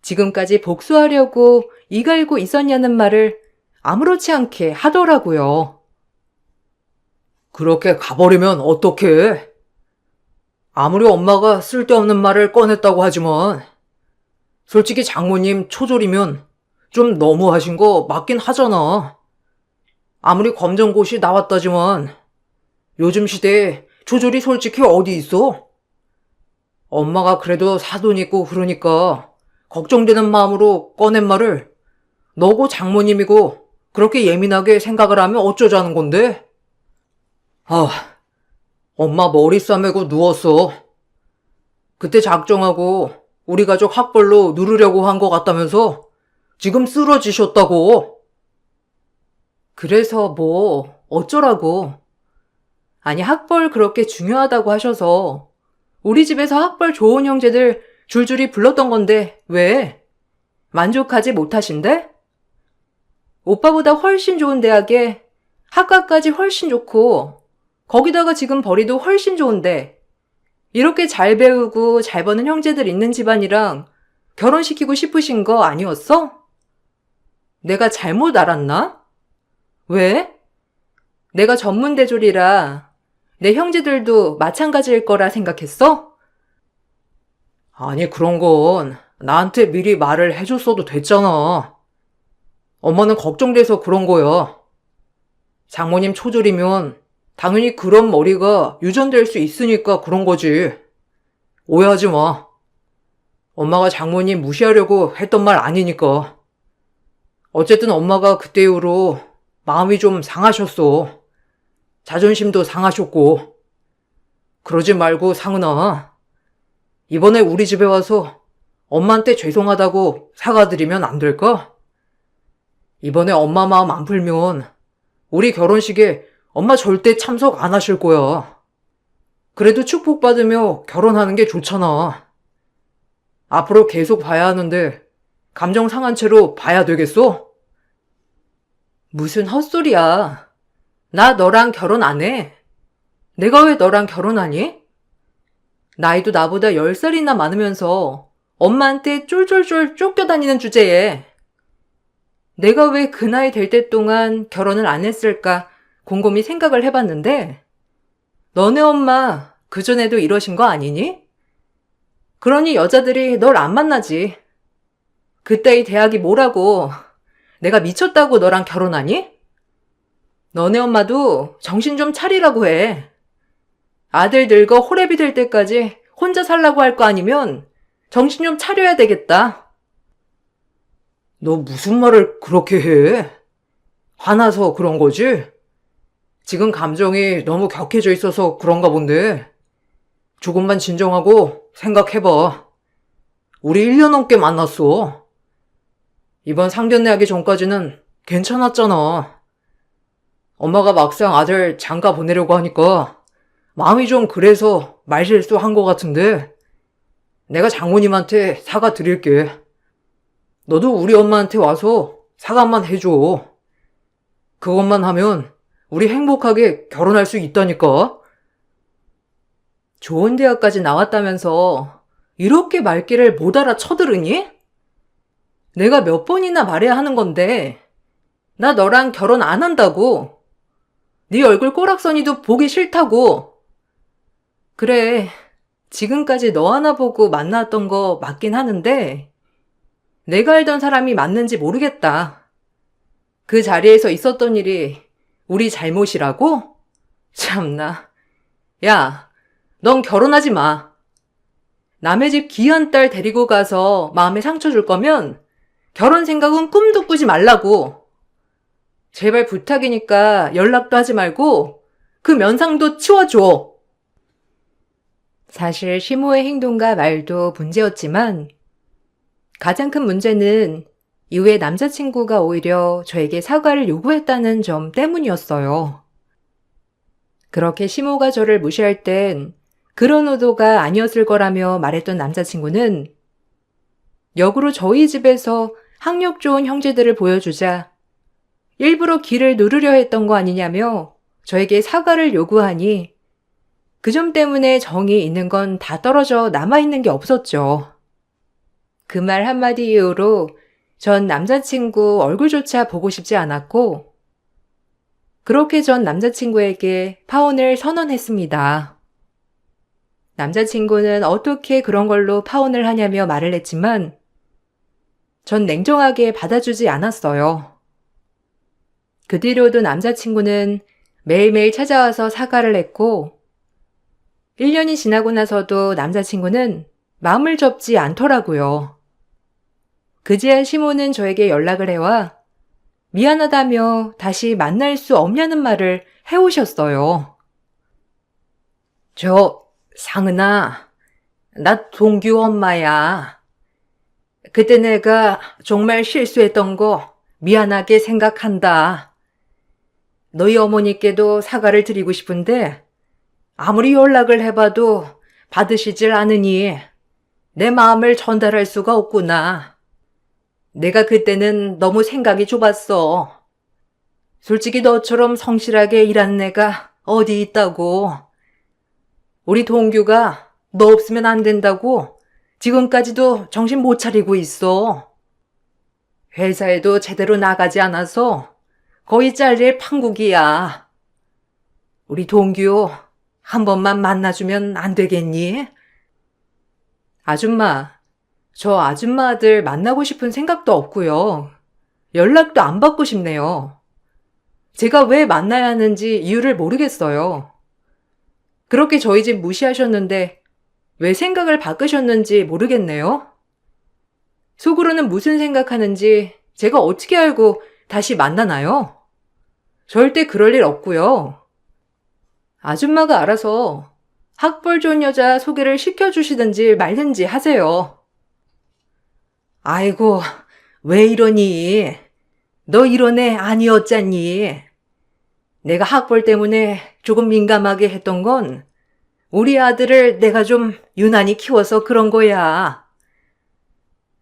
지금까지 복수하려고 이갈고 있었냐는 말을 아무렇지 않게 하더라고요. 그렇게 가버리면 어떡해? 아무리 엄마가 쓸데없는 말을 꺼냈다고 하지만 솔직히 장모님 초졸이면 좀 너무하신 거 맞긴 하잖아. 아무리 검정고시 나왔다지만 요즘 시대에 초졸이 솔직히 어디 있어? 엄마가 그래도 사돈 있고 그러니까 걱정되는 마음으로 꺼낸 말을 너고 장모님이고 그렇게 예민하게 생각을 하면 어쩌자는 건데? 엄마 머리 싸매고 누웠어. 그때 작정하고 우리 가족 학벌로 누르려고 한 것 같다면서 지금 쓰러지셨다고. 그래서 뭐 어쩌라고. 아니 학벌 그렇게 중요하다고 하셔서 우리 집에서 학벌 좋은 형제들 줄줄이 불렀던 건데 왜? 만족하지 못하신대? 오빠보다 훨씬 좋은 대학에 학과까지 훨씬 좋고 거기다가 지금 벌이도 훨씬 좋은데 이렇게 잘 배우고 잘 버는 형제들 있는 집안이랑 결혼시키고 싶으신 거 아니었어? 내가 잘못 알았나? 왜? 내가 전문대졸이라 내 형제들도 마찬가지일 거라 생각했어? 아니 그런 건 나한테 미리 말을 해줬어도 됐잖아. 엄마는 걱정돼서 그런 거야. 장모님 초졸이면 당연히 그런 머리가 유전될 수 있으니까 그런 거지. 오해하지 마. 엄마가 장모님 무시하려고 했던 말 아니니까. 어쨌든 엄마가 그때 이후로 마음이 좀 상하셨어. 자존심도 상하셨고. 그러지 말고 상은아. 이번에 우리 집에 와서 엄마한테 죄송하다고 사과드리면 안 될까? 이번에 엄마 마음 안 풀면 우리 결혼식에 엄마 절대 참석 안 하실 거야. 그래도 축복받으며 결혼하는 게 좋잖아. 앞으로 계속 봐야 하는데 감정 상한 채로 봐야 되겠어? 무슨 헛소리야. 나 너랑 결혼 안 해. 내가 왜 너랑 결혼하니? 나이도 나보다 10살이나 많으면서 엄마한테 쫄쫄쫄 쫓겨다니는 주제에 내가 왜 그 나이 될 때 동안 결혼을 안 했을까 곰곰이 생각을 해봤는데 너네 엄마 그전에도 이러신 거 아니니? 그러니 여자들이 널 안 만나지. 그따위 대학이 뭐라고 내가 미쳤다고 너랑 결혼하니? 너네 엄마도 정신 좀 차리라고 해. 아들 늙어 호래비 될 때까지 혼자 살라고 할 거 아니면 정신 좀 차려야 되겠다. 너 무슨 말을 그렇게 해? 화나서 그런 거지? 지금 감정이 너무 격해져 있어서 그런가 본데. 조금만 진정하고 생각해봐. 우리 1년 넘게 만났어. 이번 상견례 하기 전까지는 괜찮았잖아. 엄마가 막상 아들 장가 보내려고 하니까 마음이 좀 그래서 말실수한 것 같은데 내가 장모님한테 사과 드릴게. 너도 우리 엄마한테 와서 사과만 해줘. 그것만 하면 우리 행복하게 결혼할 수 있다니까. 좋은 대학까지 나왔다면서 이렇게 말귀를 못 알아쳐들으니? 내가 몇 번이나 말해야 하는 건데 나 너랑 결혼 안 한다고. 네 얼굴 꼬락서니도 보기 싫다고. 그래, 지금까지 너 하나 보고 만났던 거 맞긴 하는데 내가 알던 사람이 맞는지 모르겠다. 그 자리에서 있었던 일이 우리 잘못이라고? 참나. 야, 넌 결혼하지 마. 남의 집 귀한 딸 데리고 가서 마음에 상처 줄 거면 결혼 생각은 꿈도 꾸지 말라고. 제발 부탁이니까 연락도 하지 말고 그 면상도 치워줘. 사실 시모의 행동과 말도 문제였지만 가장 큰 문제는 이후에 남자친구가 오히려 저에게 사과를 요구했다는 점 때문이었어요. 그렇게 시모가 저를 무시할 땐 그런 의도가 아니었을 거라며 말했던 남자친구는 역으로 저희 집에서 학력 좋은 형제들을 보여주자 일부러 기를 누르려 했던 거 아니냐며 저에게 사과를 요구하니 그 점 때문에 정이 있는 건 다 떨어져 남아있는 게 없었죠. 그 말 한마디 이후로 전 남자친구 얼굴조차 보고 싶지 않았고 그렇게 전 남자친구에게 파혼을 선언했습니다. 남자친구는 어떻게 그런 걸로 파혼을 하냐며 말을 했지만 전 냉정하게 받아주지 않았어요. 그 뒤로도 남자친구는 매일매일 찾아와서 사과를 했고 1년이 지나고 나서도 남자친구는 마음을 접지 않더라고요. 그제야 시모는 저에게 연락을 해와 미안하다며 다시 만날 수 없냐는 말을 해오셨어요. 상은아, 나 동규 엄마야. 그때 내가 정말 실수했던 거 미안하게 생각한다. 너희 어머니께도 사과를 드리고 싶은데 아무리 연락을 해봐도 받으시질 않으니 내 마음을 전달할 수가 없구나. 내가 그때는 너무 생각이 좁았어. 솔직히 너처럼 성실하게 일하는 애가 어디 있다고. 우리 동규가 너 없으면 안 된다고 지금까지도 정신 못 차리고 있어. 회사에도 제대로 나가지 않아서 거의 잘릴 판국이야. 우리 동규 한 번만 만나주면 안 되겠니? 아줌마, 저 아줌마 아들 만나고 싶은 생각도 없고요. 연락도 안 받고 싶네요. 제가 왜 만나야 하는지 이유를 모르겠어요. 그렇게 저희 집 무시하셨는데 왜 생각을 바꾸셨는지 모르겠네요. 속으로는 무슨 생각하는지 제가 어떻게 알고 다시 만나나요? 절대 그럴 일 없고요. 아줌마가 알아서 학벌 좋은 여자 소개를 시켜주시든지 말든지 하세요. 아이고, 왜 이러니? 너 이런 애 아니었잖니? 내가 학벌 때문에 조금 민감하게 했던 건 우리 아들을 내가 좀 유난히 키워서 그런 거야.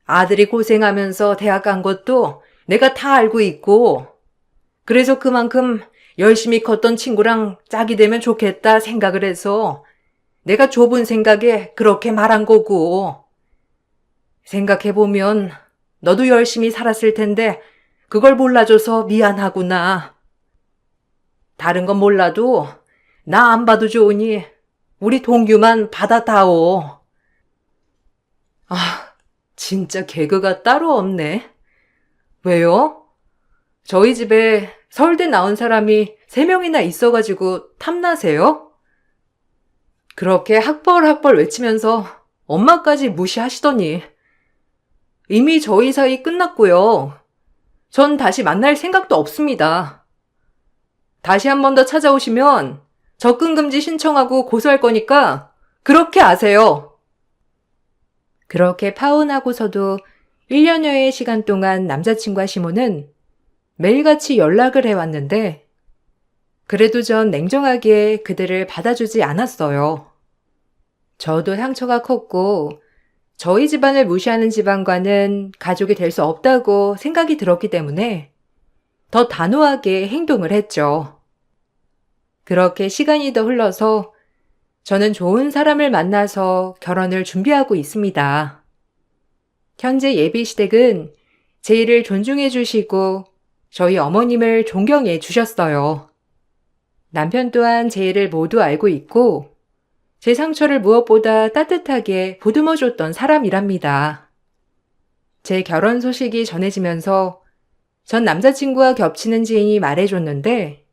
아들이 고생하면서 대학 간 것도 내가 다 알고 있고, 그래서 그만큼 열심히 컸던 친구랑 짝이 되면 좋겠다 생각을 해서 내가 좁은 생각에 그렇게 말한 거고. 생각해보면 너도 열심히 살았을 텐데 그걸 몰라줘서 미안하구나. 다른 건 몰라도 나 안 봐도 좋으니 우리 동규만 받아다오. 아, 진짜 개그가 따로 없네. 왜요? 저희 집에 서울대 나온 사람이 3명이나 있어가지고 탐나세요? 그렇게 학벌 외치면서 엄마까지 무시하시더니. 이미 저희 사이 끝났고요. 전 다시 만날 생각도 없습니다. 다시 한 번 더 찾아오시면 접근금지 신청하고 고소할 거니까 그렇게 아세요. 그렇게 파혼하고서도 1년여의 시간 동안 남자친구와 시모는 매일같이 연락을 해왔는데 그래도 전 냉정하게 그들을 받아주지 않았어요. 저도 상처가 컸고 저희 집안을 무시하는 집안과는 가족이 될 수 없다고 생각이 들었기 때문에 더 단호하게 행동을 했죠. 그렇게 시간이 더 흘러서 저는 좋은 사람을 만나서 결혼을 준비하고 있습니다. 현재 예비 시댁은 제 일을 존중해 주시고 저희 어머님을 존경해 주셨어요. 남편 또한 제 일을 모두 알고 있고 제 상처를 무엇보다 따뜻하게 보듬어줬던 사람이랍니다. 제 결혼 소식이 전해지면서 전 남자친구와 겹치는 지인이 말해줬는데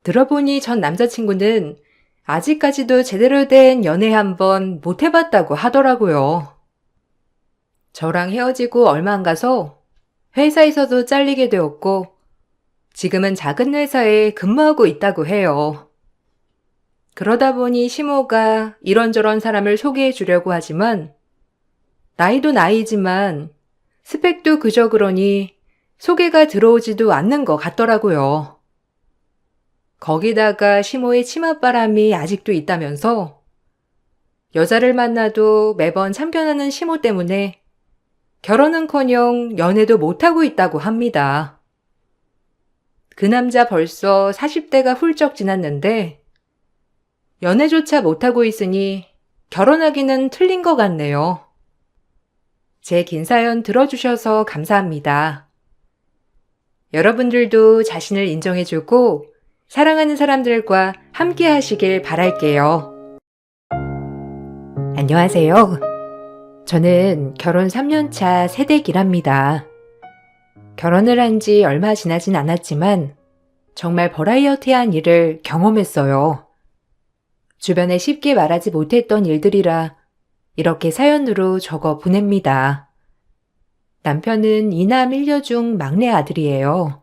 들어보니 전 남자친구는 아직까지도 제대로 된 연애 한번 못 해봤다고 하더라고요. 저랑 헤어지고 얼마 안 가서 회사에서도 잘리게 되었고 지금은 작은 회사에 근무하고 있다고 해요. 그러다 보니 시모가 이런저런 사람을 소개해 주려고 하지만 나이도 나이지만 스펙도 그저 그러니 소개가 들어오지도 않는 것 같더라고요. 거기다가 시모의 치맛바람이 아직도 있다면서 여자를 만나도 매번 참견하는 시모 때문에 결혼은커녕 연애도 못하고 있다고 합니다. 그 남자 벌써 40대가 훌쩍 지났는데 연애조차 못하고 있으니 결혼하기는 틀린 것 같네요. 제 긴 사연 들어주셔서 감사합니다. 여러분들도 자신을 인정해주고 사랑하는 사람들과 함께 하시길 바랄게요. 안녕하세요. 저는 결혼 3년차 새댁이랍니다. 결혼을 한 지 얼마 지나진 않았지만 정말 버라이어티한 일을 경험했어요. 주변에 쉽게 말하지 못했던 일들이라 이렇게 사연으로 적어 보냅니다. 남편은 이남 1녀 중 막내 아들이에요.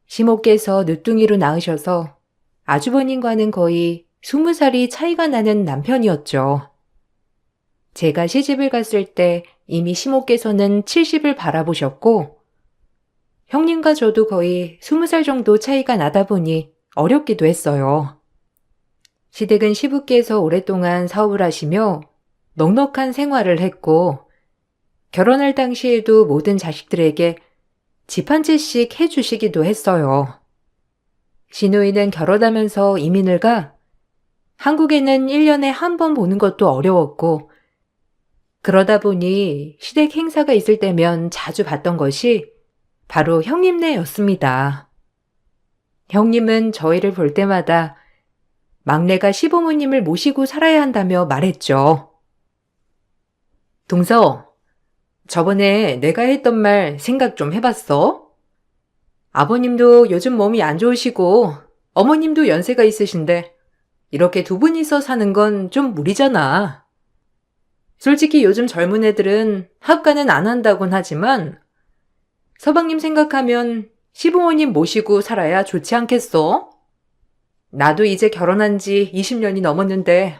시모께서 늦둥이로 낳으셔서 아주버님과는 거의 20살이 차이가 나는 남편이었죠. 제가 시집을 갔을 때 이미 시모께서는 70을 바라보셨고 형님과 저도 거의 20살 정도 차이가 나다 보니 어렵기도 했어요. 시댁은 시부께서 오랫동안 사업을 하시며 넉넉한 생활을 했고 결혼할 당시에도 모든 자식들에게 집 한 채씩 해주시기도 했어요. 시누이는 결혼하면서 이민을 가 한국에는 1년에 한 번 보는 것도 어려웠고 그러다 보니 시댁 행사가 있을 때면 자주 봤던 것이 바로 형님네였습니다. 형님은 저희를 볼 때마다 막내가 시부모님을 모시고 살아야 한다며 말했죠. 동서, 저번에 내가 했던 말 생각 좀 해봤어? 아버님도 요즘 몸이 안 좋으시고 어머님도 연세가 있으신데 이렇게 두 분이서 사는 건 좀 무리잖아. 솔직히 요즘 젊은 애들은 학가는 안 한다곤 하지만 서방님 생각하면 시부모님 모시고 살아야 좋지 않겠어? 나도 이제 결혼한 지 20년이 넘었는데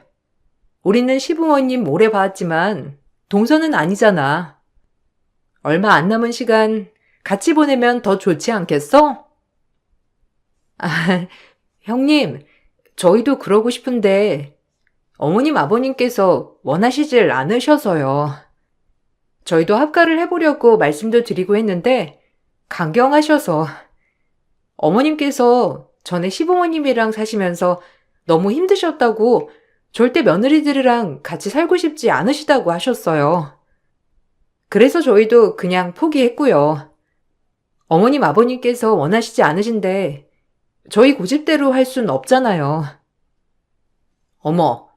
우리는 시부모님 오래 봤지만 동서는 아니잖아. 얼마 안 남은 시간 같이 보내면 더 좋지 않겠어? 아, 형님, 저희도 그러고 싶은데 어머님 아버님께서 원하시질 않으셔서요. 저희도 합가를 해보려고 말씀도 드리고 했는데 강경하셔서 어머님께서 전에 시부모님이랑 사시면서 너무 힘드셨다고 절대 며느리들이랑 같이 살고 싶지 않으시다고 하셨어요. 그래서 저희도 그냥 포기했고요. 어머님 아버님께서 원하시지 않으신데 저희 고집대로 할 순 없잖아요. 어머,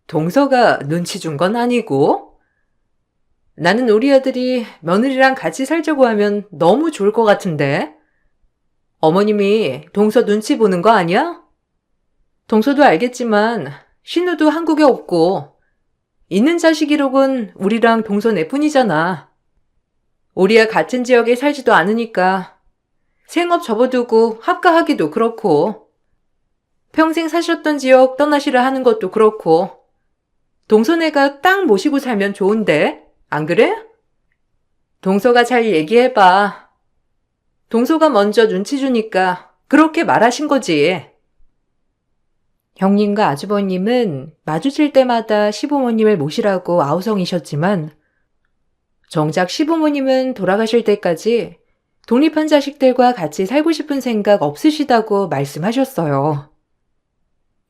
동서가 눈치 준 건 아니고? 나는 우리 아들이 며느리랑 같이 살자고 하면 너무 좋을 것 같은데? 어머님이 동서 눈치 보는 거 아니야? 동서도 알겠지만 신우도 한국에 없고 있는 자식이로군 우리랑 동서네뿐이잖아. 우리와 같은 지역에 살지도 않으니까 생업 접어두고 합가하기도 그렇고 평생 사셨던 지역 떠나시라 하는 것도 그렇고 동서네가 딱 모시고 살면 좋은데 안 그래? 동서가 잘 얘기해봐. 동서가 먼저 눈치 주니까 그렇게 말하신 거지. 형님과 아주버님은 마주칠 때마다 시부모님을 모시라고 아우성이셨지만 정작 시부모님은 돌아가실 때까지 독립한 자식들과 같이 살고 싶은 생각 없으시다고 말씀하셨어요.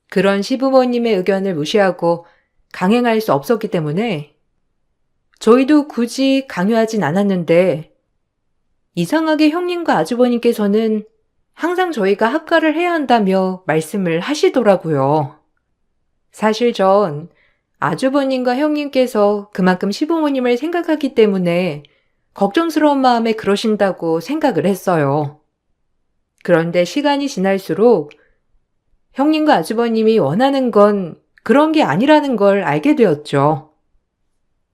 그런 시부모님의 의견을 무시하고 강행할 수 없었기 때문에 저희도 굳이 강요하진 않았는데 이상하게 형님과 아주버님께서는 항상 저희가 합가를 해야 한다며 말씀을 하시더라고요. 사실 전 아주버님과 형님께서 그만큼 시부모님을 생각하기 때문에 걱정스러운 마음에 그러신다고 생각을 했어요. 그런데 시간이 지날수록 형님과 아주버님이 원하는 건 그런 게 아니라는 걸 알게 되었죠.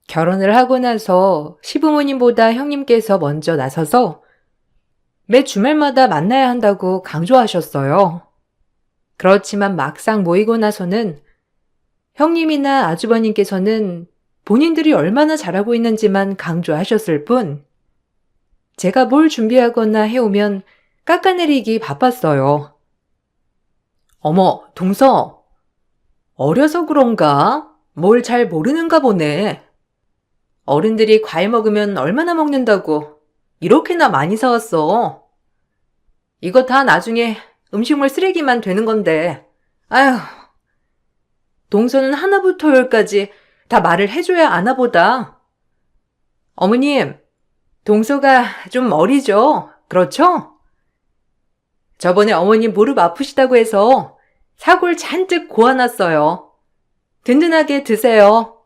결혼을 하고 나서 시부모님보다 형님께서 먼저 나서서 매 주말마다 만나야 한다고 강조하셨어요. 그렇지만 막상 모이고 나서는 형님이나 아주버님께서는 본인들이 얼마나 잘하고 있는지만 강조하셨을 뿐 제가 뭘 준비하거나 해오면 깎아내리기 바빴어요. 어머, 동서. 어려서 그런가? 뭘 잘 모르는가 보네. 어른들이 과일 먹으면 얼마나 먹는다고 이렇게나 많이 사왔어. 이거 다 나중에 음식물 쓰레기만 되는 건데. 아휴. 동서는 하나부터 열까지 다 말을 해줘야 아나 보다. 어머님, 동서가 좀 어리죠? 그렇죠? 저번에 어머님 무릎 아프시다고 해서 사골 잔뜩 고아놨어요. 든든하게 드세요.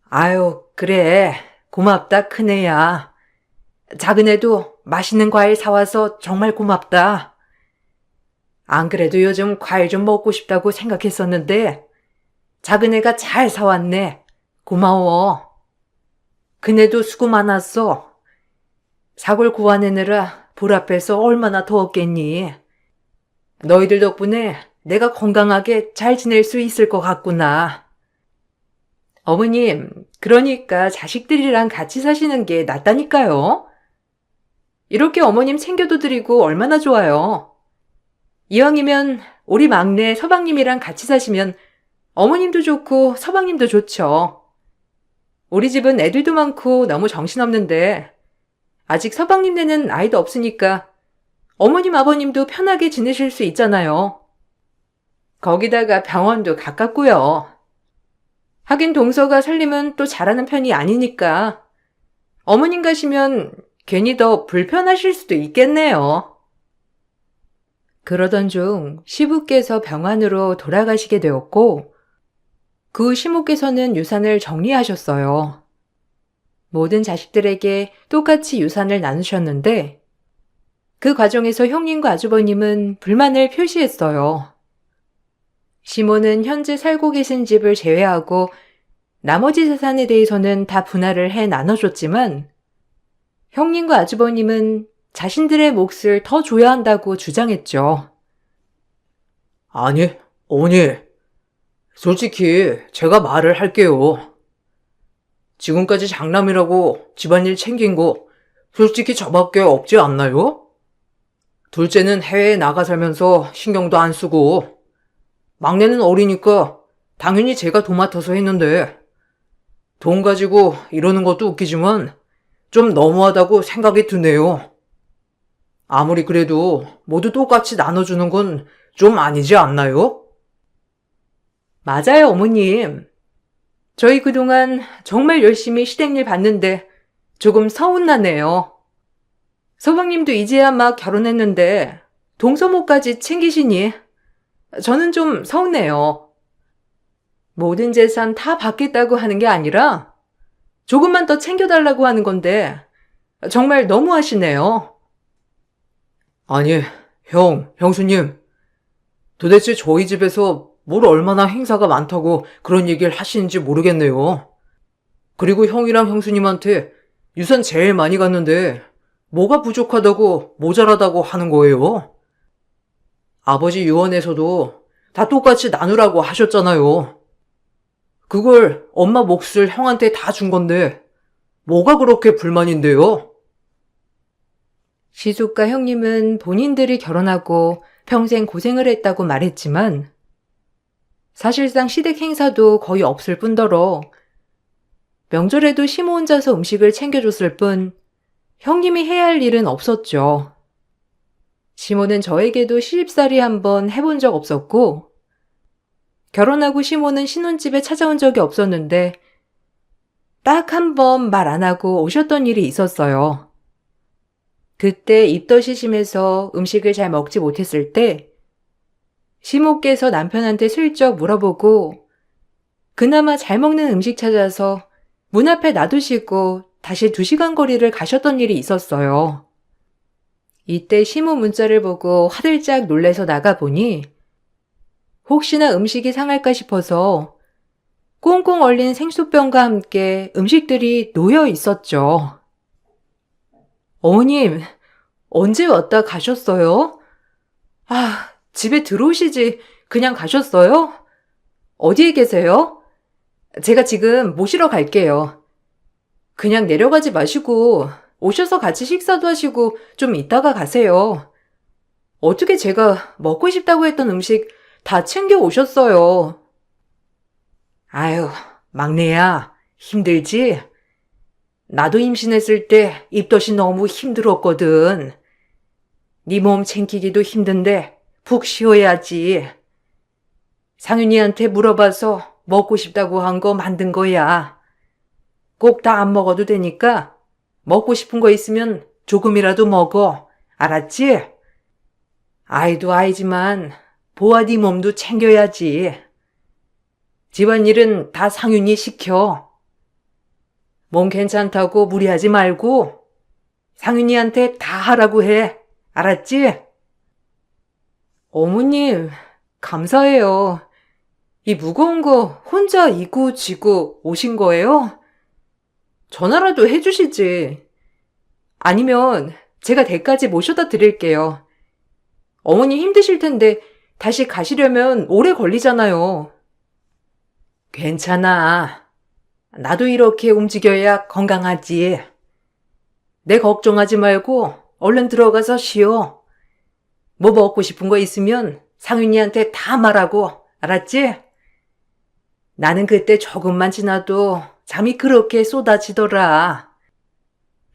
아유, 그래. 고맙다, 큰애야. 작은애도 맛있는 과일 사와서 정말 고맙다. 안 그래도 요즘 과일 좀 먹고 싶다고 생각했었는데 작은애가 잘 사왔네. 고마워. 그네도 수고 많았어. 사골 구워내느라 불 앞에서 얼마나 더웠겠니. 너희들 덕분에 내가 건강하게 잘 지낼 수 있을 것 같구나. 어머님, 그러니까 자식들이랑 같이 사시는 게 낫다니까요. 이렇게 어머님 챙겨도 드리고 얼마나 좋아요. 이왕이면 우리 막내 서방님이랑 같이 사시면 어머님도 좋고 서방님도 좋죠. 우리 집은 애들도 많고 너무 정신없는데 아직 서방님네는 아이도 없으니까 어머님 아버님도 편하게 지내실 수 있잖아요. 거기다가 병원도 가깝고요. 하긴 동서가 살림은 또 잘하는 편이 아니니까 어머님 가시면 괜히 더 불편하실 수도 있겠네요. 그러던 중 시부께서 병환으로 돌아가시게 되었고 그 후 시모께서는 유산을 정리하셨어요. 모든 자식들에게 똑같이 유산을 나누셨는데 그 과정에서 형님과 아주버님은 불만을 표시했어요. 시모는 현재 살고 계신 집을 제외하고 나머지 재산에 대해서는 다 분할을 해 나눠줬지만 형님과 아주버님은 자신들의 몫을 더 줘야 한다고 주장했죠. 아니, 어머니, 솔직히 제가 말을 할게요. 지금까지 장남이라고 집안일 챙긴 거 솔직히 저밖에 없지 않나요? 둘째는 해외에 나가 살면서 신경도 안 쓰고 막내는 어리니까 당연히 제가 도맡아서 했는데 돈 가지고 이러는 것도 웃기지만 좀 너무하다고 생각이 드네요. 아무리 그래도 모두 똑같이 나눠주는 건 좀 아니지 않나요? 맞아요, 어머님. 저희 그동안 정말 열심히 시댁일 봤는데 조금 서운하네요. 서방님도 이제야 막 결혼했는데 동서모까지 챙기시니 저는 좀 서운해요. 모든 재산 다 받겠다고 하는 게 아니라 조금만 더 챙겨달라고 하는 건데 정말 너무하시네요. 아니, 형수님. 도대체 저희 집에서 뭘 얼마나 행사가 많다고 그런 얘기를 하시는지 모르겠네요. 그리고 형이랑 형수님한테 유산 제일 많이 갔는데 뭐가 부족하다고 모자라다고 하는 거예요? 아버지 유언에서도 다 똑같이 나누라고 하셨잖아요. 그걸 엄마 몫을 형한테 다 준 건데 뭐가 그렇게 불만인데요? 시숙과 형님은 본인들이 결혼하고 평생 고생을 했다고 말했지만 사실상 시댁 행사도 거의 없을 뿐더러 명절에도 시모 혼자서 음식을 챙겨줬을 뿐 형님이 해야 할 일은 없었죠. 시모는 저에게도 시집살이 한번 해본 적 없었고 결혼하고 시모는 신혼집에 찾아온 적이 없었는데 딱 한 번 말 안 하고 오셨던 일이 있었어요. 그때 입덧이 심해서 음식을 잘 먹지 못했을 때 시모께서 남편한테 슬쩍 물어보고 그나마 잘 먹는 음식 찾아서 문 앞에 놔두시고 다시 2시간 거리를 가셨던 일이 있었어요. 이때 시모 문자를 보고 화들짝 놀래서 나가보니 혹시나 음식이 상할까 싶어서 꽁꽁 얼린 생수병과 함께 음식들이 놓여 있었죠. 어머님, 언제 왔다 가셨어요? 아, 집에 들어오시지 그냥 가셨어요? 어디에 계세요? 제가 지금 모시러 갈게요. 그냥 내려가지 마시고 오셔서 같이 식사도 하시고 좀 이따가 가세요. 어떻게 제가 먹고 싶다고 했던 음식 다 챙겨 오셨어요. 아유, 막내야, 힘들지? 나도 임신했을 때 입덧이 너무 힘들었거든. 네 몸 챙기기도 힘든데 푹 쉬어야지. 상윤이한테 물어봐서 먹고 싶다고 한 거 만든 거야. 꼭 다 안 먹어도 되니까 먹고 싶은 거 있으면 조금이라도 먹어. 알았지? 아이도 아이지만 보아 네 몸도 챙겨야지. 집안일은 다 상윤이 시켜. 몸 괜찮다고 무리하지 말고 상윤이한테 다 하라고 해. 알았지? 어머님, 감사해요. 이 무거운 거 혼자 이고 지고 오신 거예요? 전화라도 해주시지. 아니면 제가 댁까지 모셔다 드릴게요. 어머니 힘드실 텐데 다시 가시려면 오래 걸리잖아요. 괜찮아. 나도 이렇게 움직여야 건강하지. 내 걱정하지 말고 얼른 들어가서 쉬어. 뭐 먹고 싶은 거 있으면 상윤이한테 다 말하고, 알았지? 나는 그때 조금만 지나도 잠이 그렇게 쏟아지더라.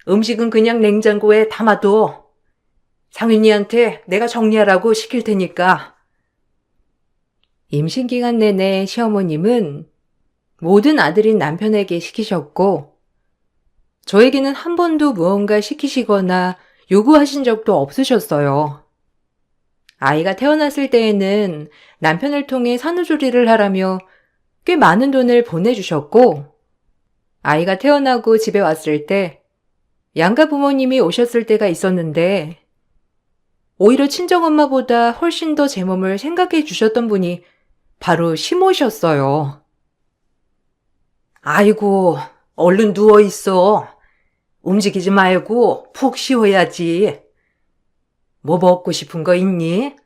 음식은 그냥 냉장고에 담아둬. 상윤이한테 내가 정리하라고 시킬 테니까. 임신 기간 내내 시어머님은 모든 아들인 남편에게 시키셨고 저에게는 한 번도 무언가 시키시거나 요구하신 적도 없으셨어요. 아이가 태어났을 때에는 남편을 통해 산후조리를 하라며 꽤 많은 돈을 보내주셨고 아이가 태어나고 집에 왔을 때 양가 부모님이 오셨을 때가 있었는데 오히려 친정엄마보다 훨씬 더 제 몸을 생각해 주셨던 분이 바로 시모셨어요. 아이고, 얼른 누워있어. 움직이지 말고 푹 쉬어야지. 뭐 먹고 싶은 거 있니?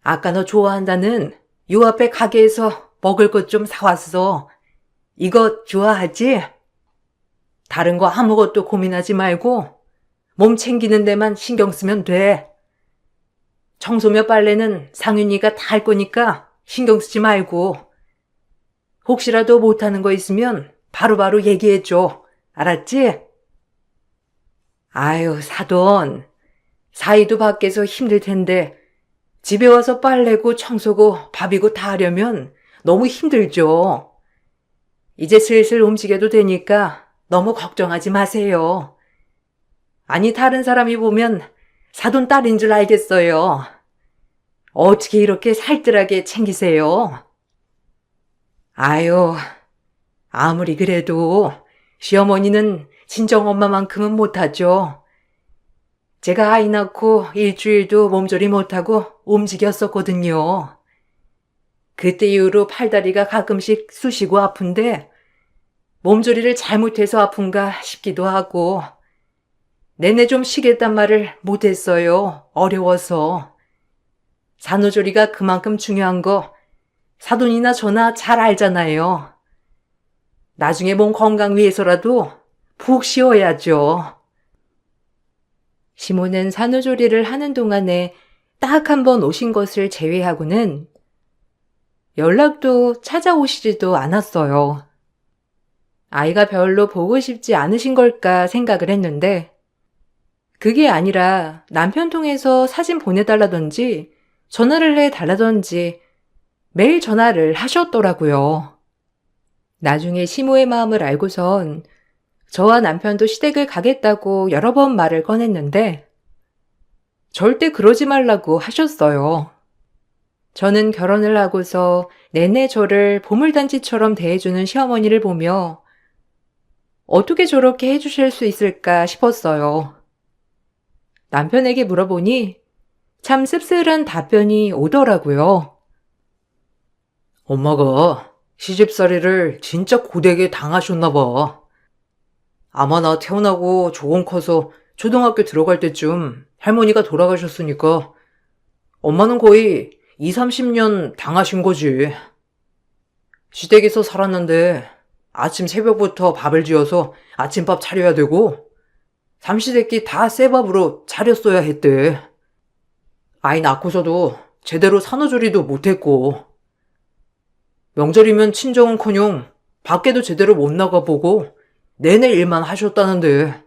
아까 너 좋아한다는 요 앞에 가게에서 먹을 것 좀 사왔어. 이거 좋아하지? 다른 거 아무것도 고민하지 말고 몸 챙기는 데만 신경 쓰면 돼. 청소며 빨래는 상윤이가 다 할 거니까 신경 쓰지 말고. 혹시라도 못하는 거 있으면 바로바로 얘기해줘. 알았지? 아유, 사돈. 사이도 밖에서 힘들 텐데 집에 와서 빨래고 청소고 밥이고 다 하려면 너무 힘들죠. 이제 슬슬 움직여도 되니까 너무 걱정하지 마세요. 아니, 다른 사람이 보면 사돈 딸인 줄 알겠어요. 어떻게 이렇게 살뜰하게 챙기세요? 아유, 아무리 그래도 시어머니는 친정엄마만큼은 못하죠. 제가 아이 낳고 일주일도 몸조리 못하고 움직였었거든요. 그때 이후로 팔다리가 가끔씩 쑤시고 아픈데 몸조리를 잘못해서 아픈가 싶기도 하고 내내 좀 쉬겠단 말을 못했어요. 어려워서. 산후조리가 그만큼 중요한 거 사돈이나 저나 잘 알잖아요. 나중에 몸 건강 위해서라도 푹 쉬어야죠. 시모는 산후조리를 하는 동안에 딱 한 번 오신 것을 제외하고는 연락도 찾아오시지도 않았어요. 아이가 별로 보고 싶지 않으신 걸까 생각을 했는데 그게 아니라 남편 통해서 사진 보내달라던지 전화를 해달라던지 매일 전화를 하셨더라고요. 나중에 시모의 마음을 알고선 저와 남편도 시댁을 가겠다고 여러 번 말을 꺼냈는데 절대 그러지 말라고 하셨어요. 저는 결혼을 하고서 내내 저를 보물단지처럼 대해주는 시어머니를 보며 어떻게 저렇게 해주실 수 있을까 싶었어요. 남편에게 물어보니 참 씁쓸한 답변이 오더라고요. 엄마가 시집살이를 진짜 고되게 당하셨나 봐. 아마 나 태어나고 조금 커서 초등학교 들어갈 때쯤 할머니가 돌아가셨으니까 엄마는 거의 20-30년 당하신 거지. 시댁에서 살았는데 아침 새벽부터 밥을 지어서 아침밥 차려야 되고 삼시세끼 다 새 밥으로 차렸어야 했대. 아이 낳고서도 제대로 산후조리도 못했고 명절이면 친정은커녕 밖에도 제대로 못 나가보고 내내 일만 하셨다는데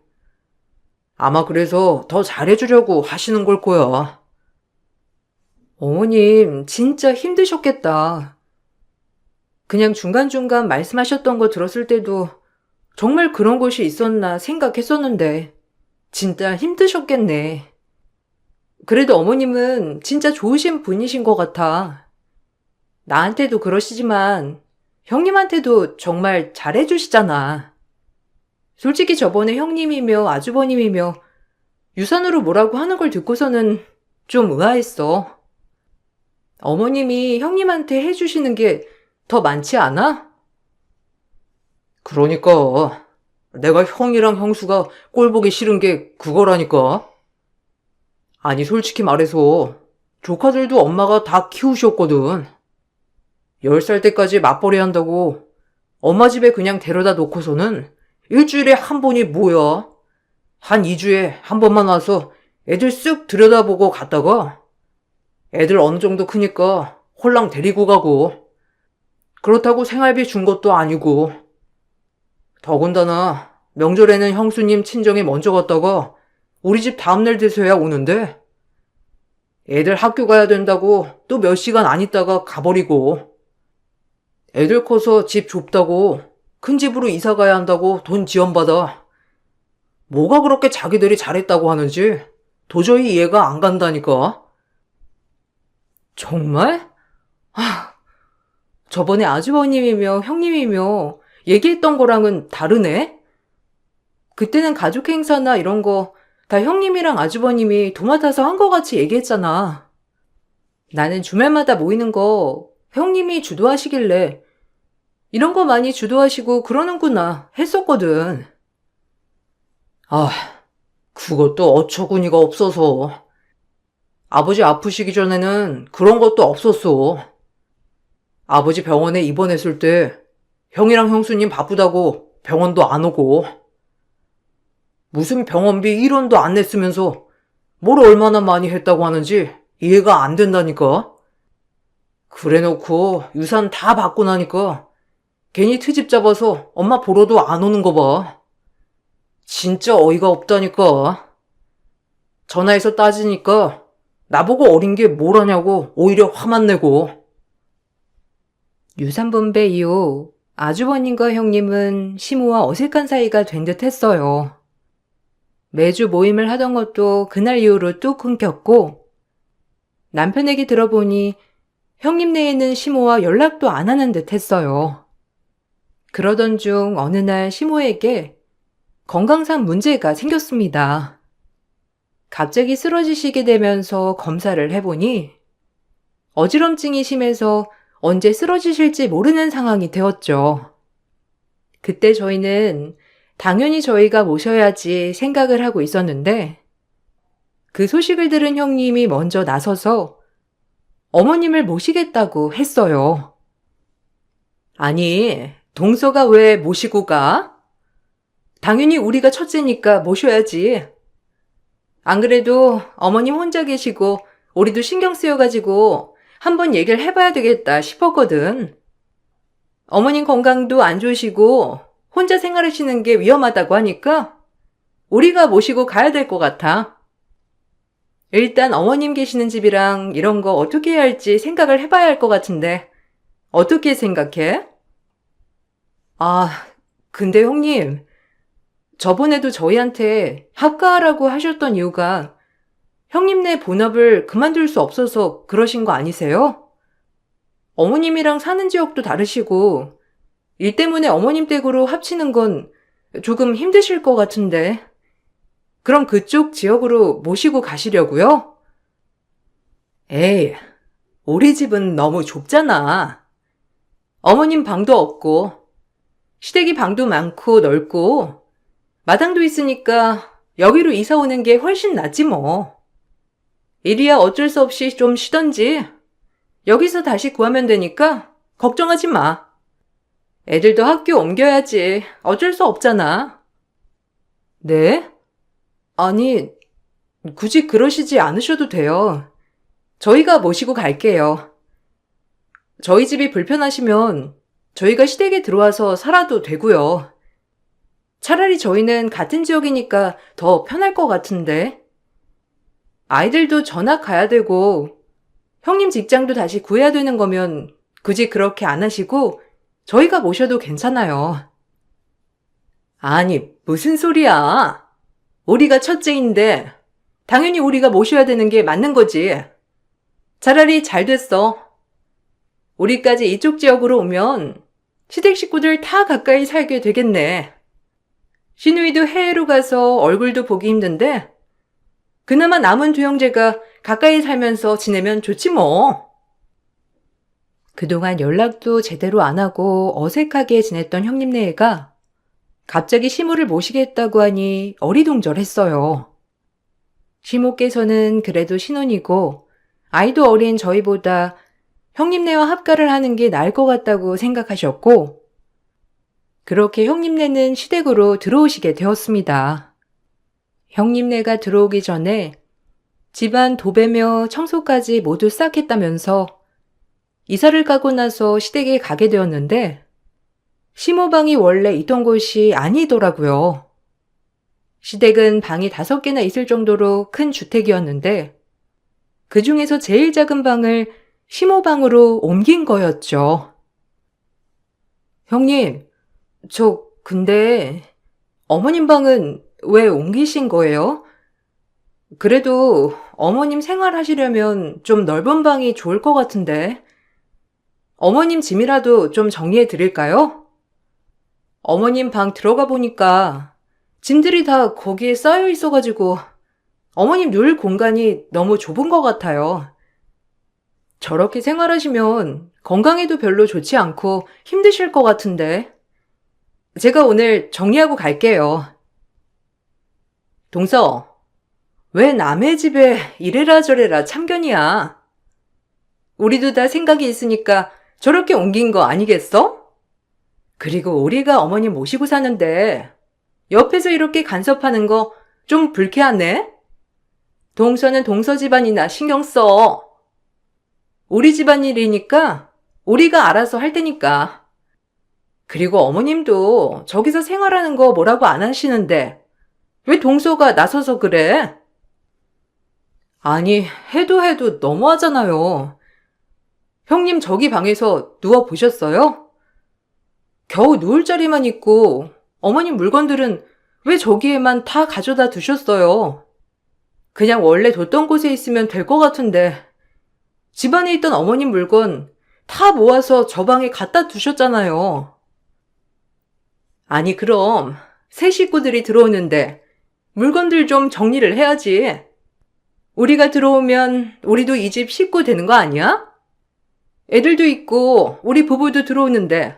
아마 그래서 더 잘해주려고 하시는 걸 거야. 어머님 진짜 힘드셨겠다. 그냥 중간중간 말씀하셨던 거 들었을 때도 정말 그런 것이 있었나 생각했었는데 진짜 힘드셨겠네. 그래도 어머님은 진짜 좋으신 분이신 것 같아. 나한테도 그러시지만 형님한테도 정말 잘해주시잖아. 솔직히 저번에 형님이며 아주버님이며 유산으로 뭐라고 하는 걸 듣고서는 좀 의아했어. 어머님이 형님한테 해주시는 게 더 많지 않아? 그러니까 내가 형이랑 형수가 꼴 보기 싫은 게 그거라니까. 아니 솔직히 말해서 조카들도 엄마가 다 키우셨거든. 10살 때까지 맞벌이 한다고 엄마 집에 그냥 데려다 놓고서는 일주일에 한 번이 뭐야? 한 2주에 한 번만 와서 애들 쓱 들여다보고 갔다가 애들 어느 정도 크니까 홀랑 데리고 가고 그렇다고 생활비 준 것도 아니고 더군다나 명절에는 형수님 친정에 먼저 갔다가 우리 집 다음날 돼서야 오는데 애들 학교 가야 된다고 또 몇 시간 안 있다가 가버리고 애들 커서 집 좁다고 큰 집으로 이사 가야 한다고 돈 지원받아. 뭐가 그렇게 자기들이 잘했다고 하는지 도저히 이해가 안 간다니까. 정말? 저번에 아주버님이며 형님이며 얘기했던 거랑은 다르네? 그때는 가족 행사나 이런 거 다 형님이랑 아주버님이 도맡아서 한 거 같이 얘기했잖아. 나는 주말마다 모이는 거 형님이 주도하시길래 이런 거 많이 주도하시고 그러는구나 했었거든. 그것도 어처구니가 없어서. 아버지 아프시기 전에는 그런 것도 없었어. 아버지 병원에 입원했을 때 형이랑 형수님 바쁘다고 병원도 안 오고 무슨 병원비 1원도 안 냈으면서 뭘 얼마나 많이 했다고 하는지 이해가 안 된다니까. 그래놓고 유산 다 받고 나니까 괜히 트집 잡아서 엄마 보러도 안 오는 거 봐. 진짜 어이가 없다니까. 전화해서 따지니까 나보고 어린 게 뭘 하냐고 오히려 화만 내고. 유산분배 이후 아주버님과 형님은 시모와 어색한 사이가 된 듯 했어요. 매주 모임을 하던 것도 그날 이후로 뚝 끊겼고 남편에게 들어보니 형님네에는 시모와 연락도 안 하는 듯 했어요. 그러던 중 어느 날 시모에게 건강상 문제가 생겼습니다. 갑자기 쓰러지시게 되면서 검사를 해보니 어지럼증이 심해서 언제 쓰러지실지 모르는 상황이 되었죠. 그때 저희는 당연히 저희가 모셔야지 생각을 하고 있었는데 그 소식을 들은 형님이 먼저 나서서 어머님을 모시겠다고 했어요. 아니, 동서가 왜 모시고 가? 당연히 우리가 첫째니까 모셔야지. 안 그래도 어머님 혼자 계시고 우리도 신경 쓰여가지고 한번 얘기를 해봐야 되겠다 싶었거든. 어머님 건강도 안 좋으시고 혼자 생활하시는 게 위험하다고 하니까 우리가 모시고 가야 될 것 같아. 일단 어머님 계시는 집이랑 이런 거 어떻게 해야 할지 생각을 해봐야 할 것 같은데 어떻게 생각해? 아, 근데 형님, 저번에도 저희한테 합가하라고 하셨던 이유가 형님네 본업을 그만둘 수 없어서 그러신 거 아니세요? 어머님이랑 사는 지역도 다르시고 일 때문에 어머님 댁으로 합치는 건 조금 힘드실 것 같은데 그럼 그쪽 지역으로 모시고 가시려고요? 에이, 우리 집은 너무 좁잖아. 어머님 방도 없고 시댁이 방도 많고 넓고 마당도 있으니까 여기로 이사 오는 게 훨씬 낫지 뭐. 이리야 어쩔 수 없이 좀 쉬던지 여기서 다시 구하면 되니까 걱정하지 마. 애들도 학교 옮겨야지. 어쩔 수 없잖아. 네? 아니, 굳이 그러시지 않으셔도 돼요. 저희가 모시고 갈게요. 저희 집이 불편하시면 저희가 시댁에 들어와서 살아도 되고요. 차라리 저희는 같은 지역이니까 더 편할 것 같은데. 아이들도 전학 가야 되고 형님 직장도 다시 구해야 되는 거면 굳이 그렇게 안 하시고 저희가 모셔도 괜찮아요. 아니, 무슨 소리야. 우리가 첫째인데 당연히 우리가 모셔야 되는 게 맞는 거지. 차라리 잘 됐어. 우리까지 이쪽 지역으로 오면 시댁 식구들 다 가까이 살게 되겠네. 시누이도 해외로 가서 얼굴도 보기 힘든데 그나마 남은 두 형제가 가까이 살면서 지내면 좋지 뭐. 그동안 연락도 제대로 안 하고 어색하게 지냈던 형님네가 갑자기 시모를 모시겠다고 하니 어리둥절했어요. 시모께서는 그래도 신혼이고 아이도 어린 저희보다 형님네와 합가를 하는 게 나을 것 같다고 생각하셨고 그렇게 형님네는 시댁으로 들어오시게 되었습니다. 형님네가 들어오기 전에 집안 도배며 청소까지 모두 싹 했다면서 이사를 가고 나서 시댁에 가게 되었는데 시모방이 원래 있던 곳이 아니더라고요. 시댁은 방이 5개나 있을 정도로 큰 주택이었는데 그 중에서 제일 작은 방을 시모방으로 옮긴 거였죠. 형님, 근데 어머님 방은 왜 옮기신 거예요? 그래도 어머님 생활하시려면 좀 넓은 방이 좋을 것 같은데. 어머님 짐이라도 좀 정리해 드릴까요? 어머님 방 들어가 보니까 짐들이 다 거기에 쌓여 있어가지고 어머님 누울 공간이 너무 좁은 것 같아요. 저렇게 생활하시면 건강에도 별로 좋지 않고 힘드실 것 같은데. 제가 오늘 정리하고 갈게요. 동서, 왜 남의 집에 이래라 저래라 참견이야. 우리도 다 생각이 있으니까 저렇게 옮긴 거 아니겠어? 그리고 우리가 어머니 모시고 사는데 옆에서 이렇게 간섭하는 거 좀 불쾌하네? 동서는 동서 집안이나 신경 써. 우리 집안일이니까 우리가 알아서 할 테니까. 그리고 어머님도 저기서 생활하는 거 뭐라고 안 하시는데 왜 동서가 나서서 그래? 아니, 해도 너무하잖아요. 형님 저기 방에서 누워 보셨어요? 겨우 누울 자리만 있고 어머님 물건들은 왜 저기에만 다 가져다 두셨어요? 그냥 원래 뒀던 곳에 있으면 될 것 같은데 집안에 있던 어머님 물건 다 모아서 저 방에 갖다 두셨잖아요. 아니 그럼 새 식구들이 들어오는데 물건들 좀 정리를 해야지. 우리가 들어오면 우리도 이 집 식구 되는 거 아니야? 애들도 있고 우리 부부도 들어오는데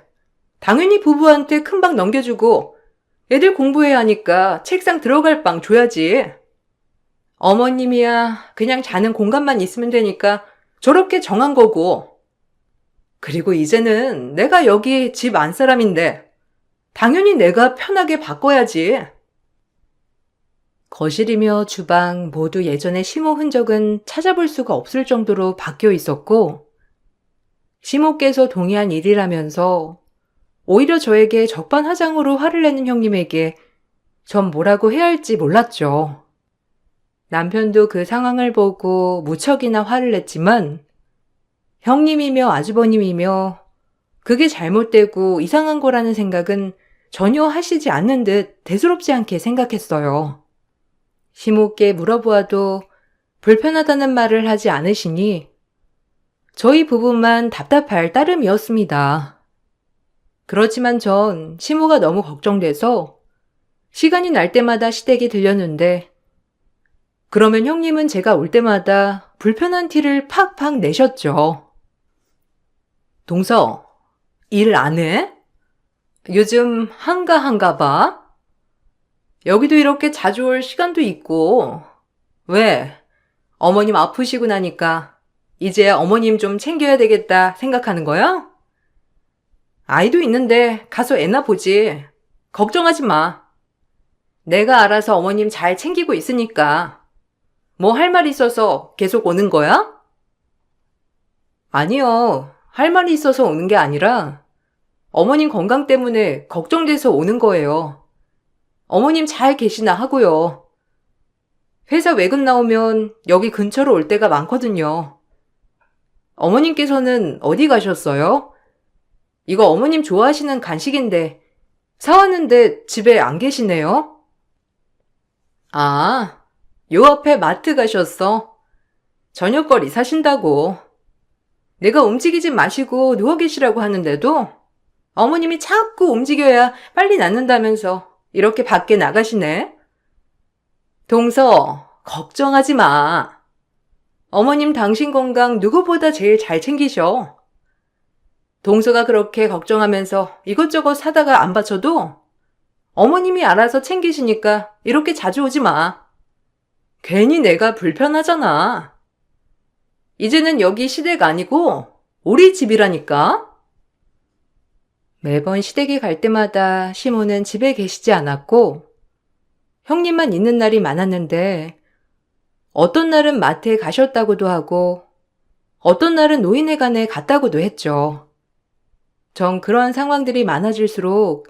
당연히 부부한테 큰 방 넘겨주고 애들 공부해야 하니까 책상 들어갈 방 줘야지. 어머님이야 그냥 자는 공간만 있으면 되니까 저렇게 정한 거고. 그리고 이제는 내가 여기 집 안 사람인데 당연히 내가 편하게 바꿔야지. 거실이며 주방 모두 예전의 시모 흔적은 찾아볼 수가 없을 정도로 바뀌어 있었고 시모께서 동의한 일이라면서 오히려 저에게 적반하장으로 화를 내는 형님에게 전 뭐라고 해야 할지 몰랐죠. 남편도 그 상황을 보고 무척이나 화를 냈지만 형님이며 아주버님이며 그게 잘못되고 이상한 거라는 생각은 전혀 하시지 않는 듯 대수롭지 않게 생각했어요. 시모께 물어보아도 불편하다는 말을 하지 않으시니 저희 부부만 답답할 따름이었습니다. 그렇지만 전 시모가 너무 걱정돼서 시간이 날 때마다 시댁에 들렸는데 그러면 형님은 제가 올 때마다 불편한 티를 팍팍 내셨죠. 동서, 일 안 해? 요즘 한가한가 봐? 여기도 이렇게 자주 올 시간도 있고. 왜? 어머님 아프시고 나니까 이제 어머님 좀 챙겨야 되겠다 생각하는 거야? 아이도 있는데 가서 애나 보지. 걱정하지 마. 내가 알아서 어머님 잘 챙기고 있으니까. 뭐 할 말 있어서 계속 오는 거야? 아니요. 할 말이 있어서 오는 게 아니라 어머님 건강 때문에 걱정돼서 오는 거예요. 어머님 잘 계시나 하고요. 회사 외근 나오면 여기 근처로 올 때가 많거든요. 어머님께서는 어디 가셨어요? 이거 어머님 좋아하시는 간식인데 사왔는데 집에 안 계시네요? 아, 요 앞에 마트 가셨어? 저녁거리 사신다고. 내가 움직이지 마시고 누워 계시라고 하는데도 어머님이 자꾸 움직여야 빨리 낫는다면서 이렇게 밖에 나가시네. 동서, 걱정하지 마. 어머님 당신 건강 누구보다 제일 잘 챙기셔. 동서가 그렇게 걱정하면서 이것저것 사다가 안 바쳐도 어머님이 알아서 챙기시니까 이렇게 자주 오지 마. 괜히 내가 불편하잖아. 이제는 여기 시댁 아니고 우리 집이라니까. 매번 시댁에 갈 때마다 시모는 집에 계시지 않았고 형님만 있는 날이 많았는데 어떤 날은 마트에 가셨다고도 하고 어떤 날은 노인회관에 갔다고도 했죠. 전 그런 상황들이 많아질수록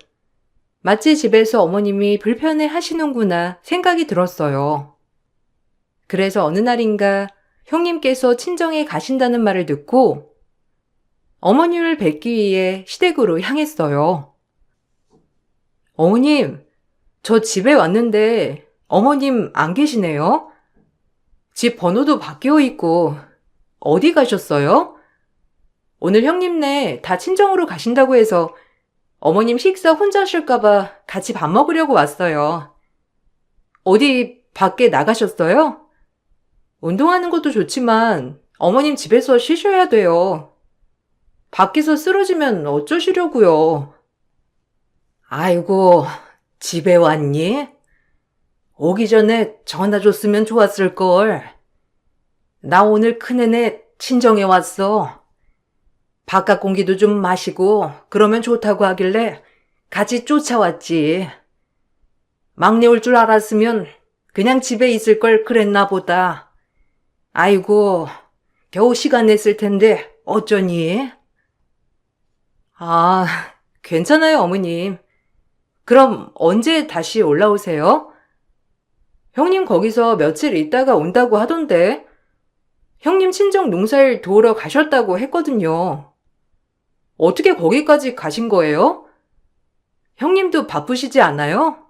마치 집에서 어머님이 불편해 하시는구나 생각이 들었어요. 그래서 어느 날인가 형님께서 친정에 가신다는 말을 듣고 어머님을 뵙기 위해 시댁으로 향했어요. 어머님, 저 집에 왔는데 어머님 안 계시네요? 집 번호도 바뀌어 있고 어디 가셨어요? 오늘 형님네 다 친정으로 가신다고 해서 어머님 식사 혼자 하실까봐 같이 밥 먹으려고 왔어요. 어디 밖에 나가셨어요? 운동하는 것도 좋지만 어머님 집에서 쉬셔야 돼요. 밖에서 쓰러지면 어쩌시려고요? 아이고, 집에 왔니? 오기 전에 전화 줬으면 좋았을걸. 나 오늘 큰애네 친정에 왔어. 바깥 공기도 좀 마시고 그러면 좋다고 하길래 같이 쫓아왔지. 막내 올 줄 알았으면 그냥 집에 있을 걸 그랬나 보다. 아이고, 겨우 시간 냈을 텐데 어쩌니? 아, 괜찮아요, 어머님. 그럼 언제 다시 올라오세요? 형님 거기서 며칠 있다가 온다고 하던데. 형님 친정 농사일 도우러 가셨다고 했거든요. 어떻게 거기까지 가신 거예요? 형님도 바쁘시지 않아요?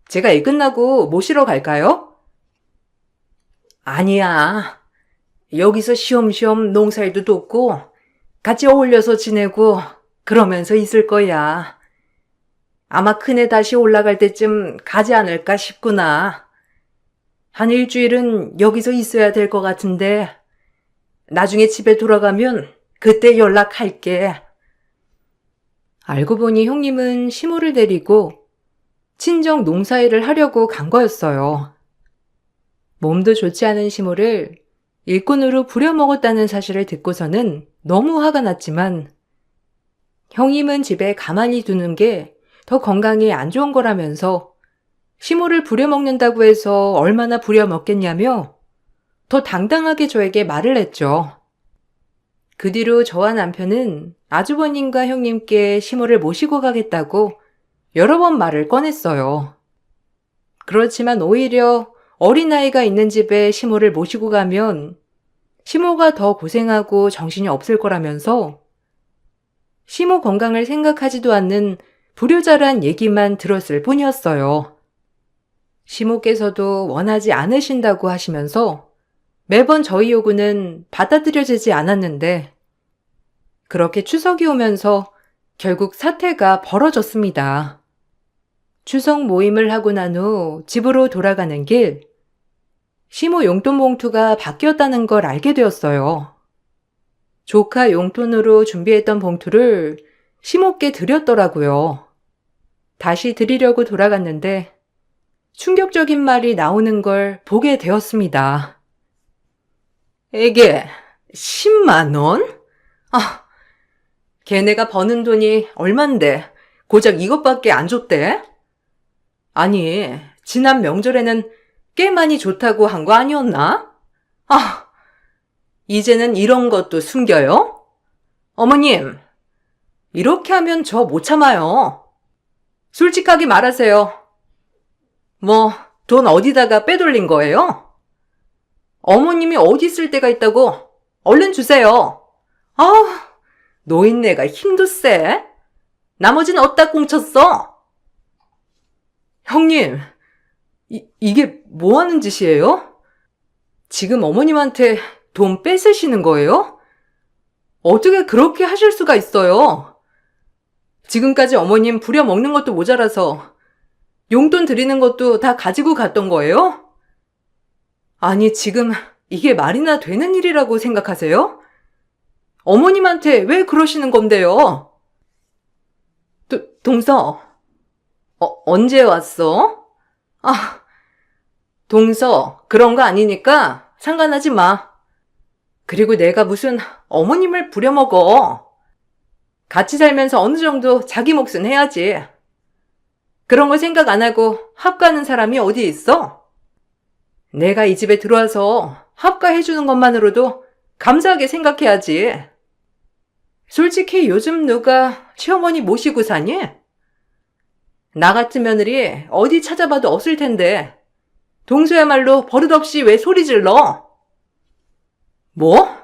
제가 일 끝나고 모시러 갈까요? 아니야. 여기서 쉬엄쉬엄 농사일도 돕고 같이 어울려서 지내고 그러면서 있을 거야. 아마 큰애 다시 올라갈 때쯤 가지 않을까 싶구나. 한 일주일은 여기서 있어야 될 것 같은데 나중에 집에 돌아가면 그때 연락할게. 알고 보니 형님은 시모를 데리고 친정 농사일을 하려고 간 거였어요. 몸도 좋지 않은 시모를 일꾼으로 부려먹었다는 사실을 듣고서는 너무 화가 났지만 형님은 집에 가만히 두는 게 더 건강에 안 좋은 거라면서 시모를 부려먹는다고 해서 얼마나 부려먹겠냐며 더 당당하게 저에게 말을 했죠. 그 뒤로 저와 남편은 아주버님과 형님께 시모를 모시고 가겠다고 여러 번 말을 꺼냈어요. 그렇지만 오히려 어린아이가 있는 집에 시모를 모시고 가면 시모가 더 고생하고 정신이 없을 거라면서 시모 건강을 생각하지도 않는 불효자란 얘기만 들었을 뿐이었어요. 시모께서도 원하지 않으신다고 하시면서 매번 저희 요구는 받아들여지지 않았는데 그렇게 추석이 오면서 결국 사태가 벌어졌습니다. 추석 모임을 하고 난 후 집으로 돌아가는 길, 시모 용돈 봉투가 바뀌었다는 걸 알게 되었어요. 조카 용돈으로 준비했던 봉투를 시모께 드렸더라고요. 다시 드리려고 돌아갔는데 충격적인 말이 나오는 걸 보게 되었습니다. 에게 10만 원? 아, 걔네가 버는 돈이 얼만데 고작 이것밖에 안 줬대? 아니, 지난 명절에는 꽤 많이 좋다고 한 거 아니었나? 아, 이제는 이런 것도 숨겨요? 어머님, 이렇게 하면 저 못 참아요. 솔직하게 말하세요. 뭐, 돈 어디다가 빼돌린 거예요? 어머님이 어디 쓸 데가 있다고? 얼른 주세요. 아, 노인네가 힘도 세. 나머진 어디다 꽁쳤어? 형님, 이게 뭐 하는 짓이에요? 지금 어머님한테 돈 뺏으시는 거예요? 어떻게 그렇게 하실 수가 있어요? 지금까지 어머님 부려먹는 것도 모자라서 용돈 드리는 것도 다 가지고 갔던 거예요? 아니, 지금 이게 말이나 되는 일이라고 생각하세요? 어머님한테 왜 그러시는 건데요? 동서, 언제 왔어? 아, 동서, 그런 거 아니니까 상관하지 마. 그리고 내가 무슨 어머님을 부려먹어. 같이 살면서 어느 정도 자기 몫은 해야지. 그런 거 생각 안 하고 합가하는 사람이 어디 있어? 내가 이 집에 들어와서 합가해주는 것만으로도 감사하게 생각해야지. 솔직히 요즘 누가 시어머니 모시고 사니? 나 같은 며느리 어디 찾아봐도 없을 텐데 동서야말로 버릇없이 왜 소리 질러? 뭐?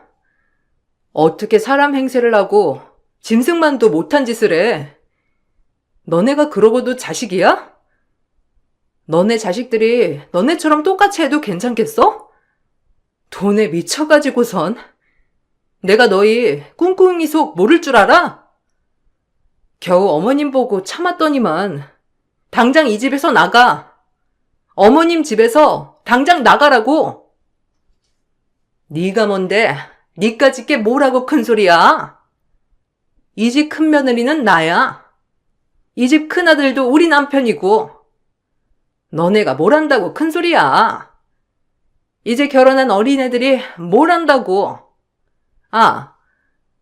어떻게 사람 행세를 하고 짐승만도 못한 짓을 해? 너네가 그러고도 자식이야? 너네 자식들이 너네처럼 똑같이 해도 괜찮겠어? 돈에 미쳐가지고선 내가 너희 꿍꿍이 속 모를 줄 알아? 겨우 어머님 보고 참았더니만 당장 이 집에서 나가. 어머님 집에서 당장 나가라고. 네가 뭔데 니까짓 게 뭐라고 큰 소리야? 이 집 큰 며느리는 나야. 이 집 큰아들도 우리 남편이고 너네가 뭘 안다고 큰 소리야. 이제 결혼한 어린애들이 뭘 안다고. 아,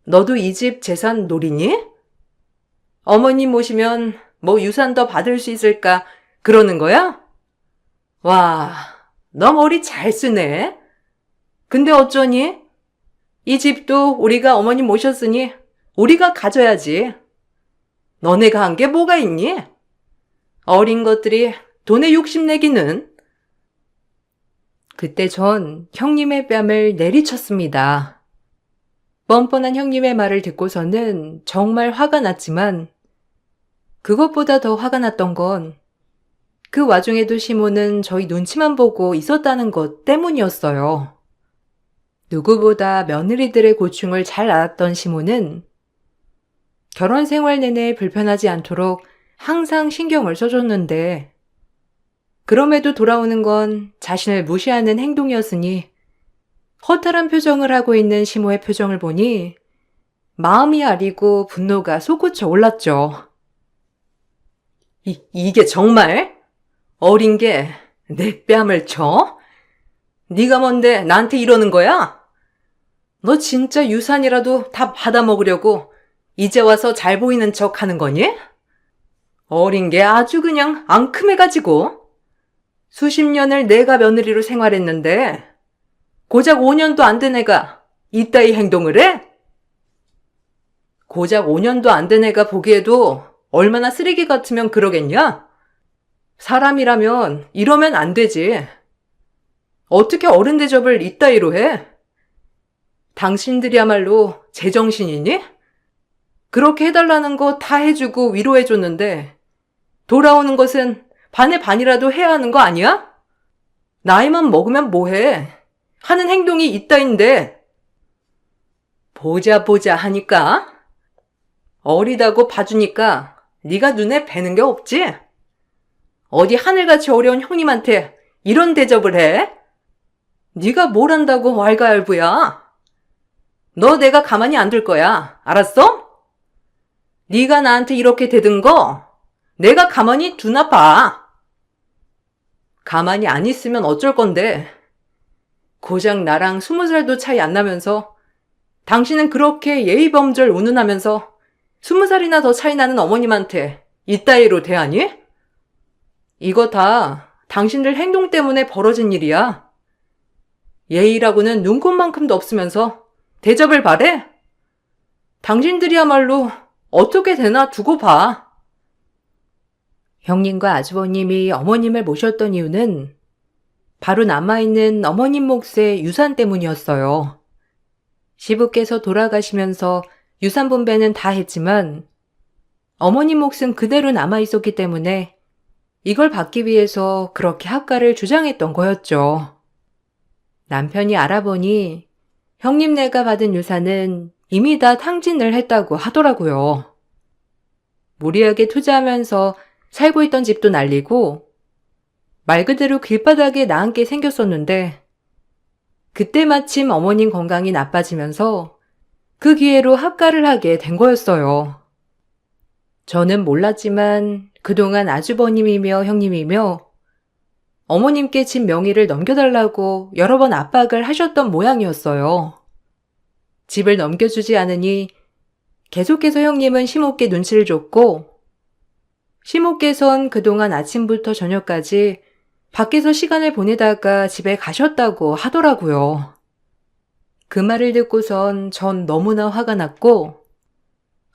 너도 이 집 재산 노리니? 어머님 모시면 뭐 유산 더 받을 수 있을까 그러는 거야? 와, 너 머리 잘 쓰네. 근데 어쩌니? 이 집도 우리가 어머님 모셨으니 우리가 가져야지. 너네가 한 게 뭐가 있니? 어린 것들이 돈에 욕심내기는. 그때 전 형님의 뺨을 내리쳤습니다. 뻔뻔한 형님의 말을 듣고서는 정말 화가 났지만 그것보다 더 화가 났던 건 그 와중에도 시모는 저희 눈치만 보고 있었다는 것 때문이었어요. 누구보다 며느리들의 고충을 잘 알았던 시모는 결혼 생활 내내 불편하지 않도록 항상 신경을 써줬는데 그럼에도 돌아오는 건 자신을 무시하는 행동이었으니 허탈한 표정을 하고 있는 시모의 표정을 보니 마음이 아리고 분노가 솟구쳐 올랐죠. 이게 정말? 어린 게 내 뺨을 쳐? 네가 뭔데 나한테 이러는 거야? 너 진짜 유산이라도 다 받아먹으려고 이제 와서 잘 보이는 척 하는 거니? 어린 게 아주 그냥 앙큼해가지고. 수십 년을 내가 며느리로 생활했는데 고작 5년도 안 된 애가 이따위 행동을 해? 고작 5년도 안 된 애가 보기에도 얼마나 쓰레기 같으면 그러겠냐? 사람이라면 이러면 안 되지. 어떻게 어른 대접을 이따위로 해? 당신들이야말로 제정신이니? 그렇게 해달라는 거 다 해주고 위로해줬는데 돌아오는 것은 반의 반이라도 해야 하는 거 아니야? 나이만 먹으면 뭐해? 하는 행동이 이따인데. 보자 하니까? 어리다고 봐주니까 네가 눈에 뵈는 게 없지? 어디 하늘같이 어려운 형님한테 이런 대접을 해? 네가 뭘 한다고 왈가왈부야? 너 내가 가만히 안 둘 거야. 알았어? 네가 나한테 이렇게 대든 거 내가 가만히 두나 봐. 가만히 안 있으면 어쩔 건데. 고작 나랑 20살도 차이 안 나면서 당신은 그렇게 예의범절 운운하면서 20살이나 더 차이 나는 어머님한테 이따위로 대하니? 이거 다 당신들 행동 때문에 벌어진 일이야. 예의라고는 눈곱만큼도 없으면서 대접을 바래? 당신들이야말로 어떻게 되나 두고 봐. 형님과 아주버님이 어머님을 모셨던 이유는 바로 남아있는 어머님 몫의 유산 때문이었어요. 시부께서 돌아가시면서 유산 분배는 다 했지만 어머님 몫은 그대로 남아있었기 때문에 이걸 받기 위해서 그렇게 합가를 주장했던 거였죠. 남편이 알아보니 형님네가 받은 유산은 이미 다 탕진을 했다고 하더라고요. 무리하게 투자하면서 살고 있던 집도 날리고 말 그대로 길바닥에 나앉게 생겼었는데 그때 마침 어머님 건강이 나빠지면서 그 기회로 합가를 하게 된 거였어요. 저는 몰랐지만 그동안 아주버님이며 형님이며 어머님께 집 명의를 넘겨달라고 여러 번 압박을 하셨던 모양이었어요. 집을 넘겨주지 않으니 계속해서 형님은 시모께 눈치를 줬고 시모께선 그동안 아침부터 저녁까지 밖에서 시간을 보내다가 집에 가셨다고 하더라고요. 그 말을 듣고선 전 너무나 화가 났고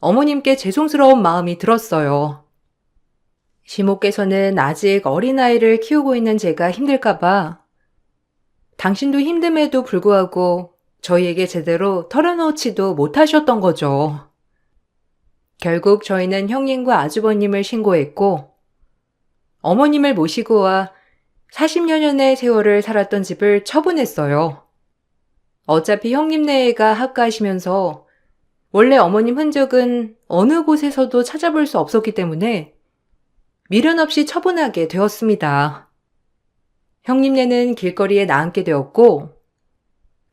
어머님께 죄송스러운 마음이 들었어요. 시모께서는 아직 어린아이를 키우고 있는 제가 힘들까봐 당신도 힘듦에도 불구하고 저희에게 제대로 털어놓지도 못하셨던 거죠. 결국 저희는 형님과 아주버님을 신고했고 어머님을 모시고 와 40여 년의 세월을 살았던 집을 처분했어요. 어차피 형님네가 합가하시면서 원래 어머님 흔적은 어느 곳에서도 찾아볼 수 없었기 때문에 미련 없이 처분하게 되었습니다. 형님네는 길거리에 나앉게 되었고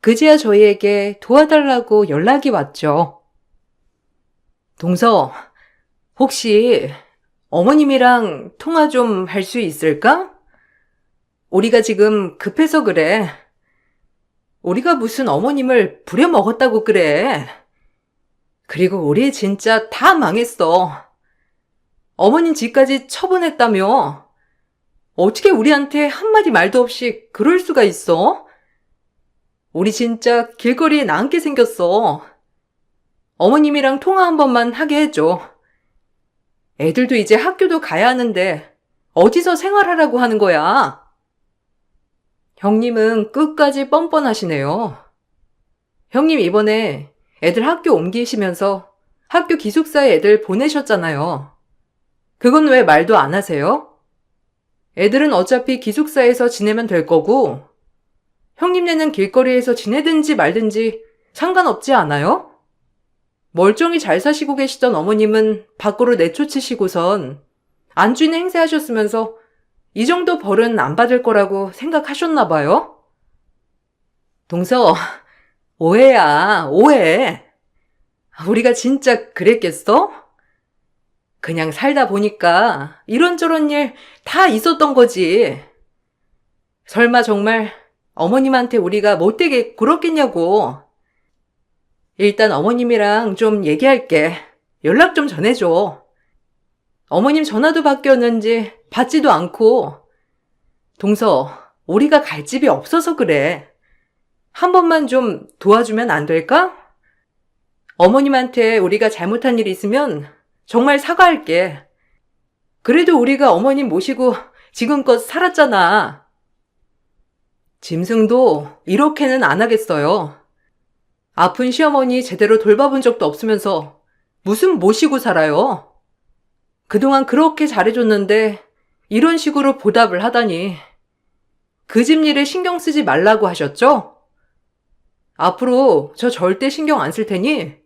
그제야 저희에게 도와달라고 연락이 왔죠. 동서, 혹시 어머님이랑 통화 좀 할 수 있을까? 우리가 지금 급해서 그래. 우리가 무슨 어머님을 부려먹었다고 그래. 그리고 우리 진짜 다 망했어. 어머님 집까지 처분했다며. 어떻게 우리한테 한마디 말도 없이 그럴 수가 있어? 우리 진짜 길거리에 나앉게 생겼어. 어머님이랑 통화 한 번만 하게 해줘. 애들도 이제 학교도 가야 하는데 어디서 생활하라고 하는 거야? 형님은 끝까지 뻔뻔하시네요. 형님 이번에 애들 학교 옮기시면서 학교 기숙사에 애들 보내셨잖아요. 그건 왜 말도 안 하세요? 애들은 어차피 기숙사에서 지내면 될 거고, 형님네는 길거리에서 지내든지 말든지 상관없지 않아요? 멀쩡히 잘 사시고 계시던 어머님은 밖으로 내쫓으시고선 안주인 행세하셨으면서 이 정도 벌은 안 받을 거라고 생각하셨나 봐요? 동서, 오해야, 오해. 우리가 진짜 그랬겠어? 그냥 살다 보니까 이런저런 일 다 있었던 거지. 설마 정말 어머님한테 우리가 못되게 굴었겠냐고. 일단 어머님이랑 좀 얘기할게. 연락 좀 전해줘. 어머님 전화도 바뀌었는지 받지도 않고. 동서, 우리가 갈 집이 없어서 그래. 한 번만 좀 도와주면 안 될까? 어머님한테 우리가 잘못한 일 있으면 정말 사과할게. 그래도 우리가 어머님 모시고 지금껏 살았잖아. 짐승도 이렇게는 안 하겠어요. 아픈 시어머니 제대로 돌봐본 적도 없으면서 무슨 모시고 살아요? 그동안 그렇게 잘해줬는데 이런 식으로 보답을 하다니. 그 집 일에 신경 쓰지 말라고 하셨죠? 앞으로 저 절대 신경 안 쓸 테니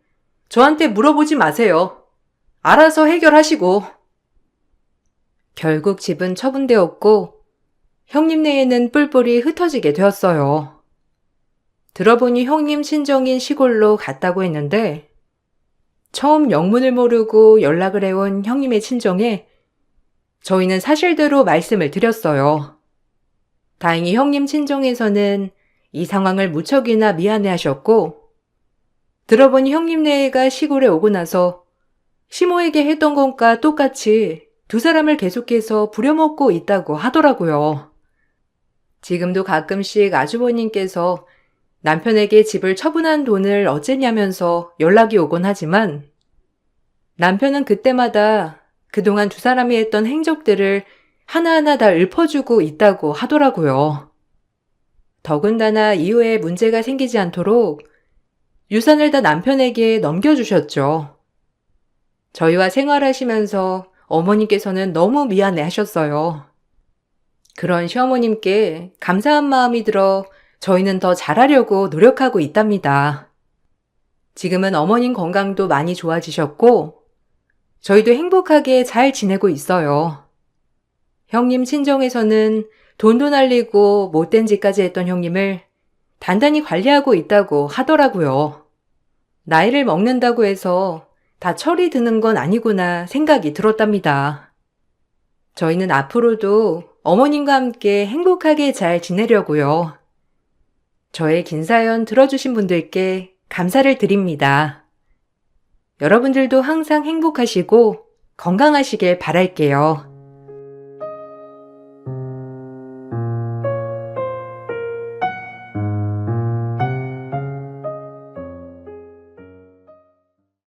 저한테 물어보지 마세요. 알아서 해결하시고. 결국 집은 처분되었고 형님네에는 뿔뿔이 흩어지게 되었어요. 들어보니 형님 친정인 시골로 갔다고 했는데 처음 영문을 모르고 연락을 해온 형님의 친정에 저희는 사실대로 말씀을 드렸어요. 다행히 형님 친정에서는 이 상황을 무척이나 미안해하셨고 들어보니 형님네가 시골에 오고 나서 시모에게 했던 것과 똑같이 두 사람을 계속해서 부려먹고 있다고 하더라고요. 지금도 가끔씩 아주버님께서 남편에게 집을 처분한 돈을 어쨌냐면서 연락이 오곤 하지만 남편은 그때마다 그동안 두 사람이 했던 행적들을 하나하나 다 읊어주고 있다고 하더라고요. 더군다나 이후에 문제가 생기지 않도록 유산을 다 남편에게 넘겨주셨죠. 저희와 생활하시면서 어머님께서는 너무 미안해 하셨어요. 그런 시어머님께 감사한 마음이 들어 저희는 더 잘하려고 노력하고 있답니다. 지금은 어머님 건강도 많이 좋아지셨고 저희도 행복하게 잘 지내고 있어요. 형님 친정에서는 돈도 날리고 못된 짓까지 했던 형님을 단단히 관리하고 있다고 하더라고요. 나이를 먹는다고 해서 다 철이 드는 건 아니구나 생각이 들었답니다. 저희는 앞으로도 어머님과 함께 행복하게 잘 지내려고요. 저의 긴 사연 들어주신 분들께 감사를 드립니다. 여러분들도 항상 행복하시고 건강하시길 바랄게요.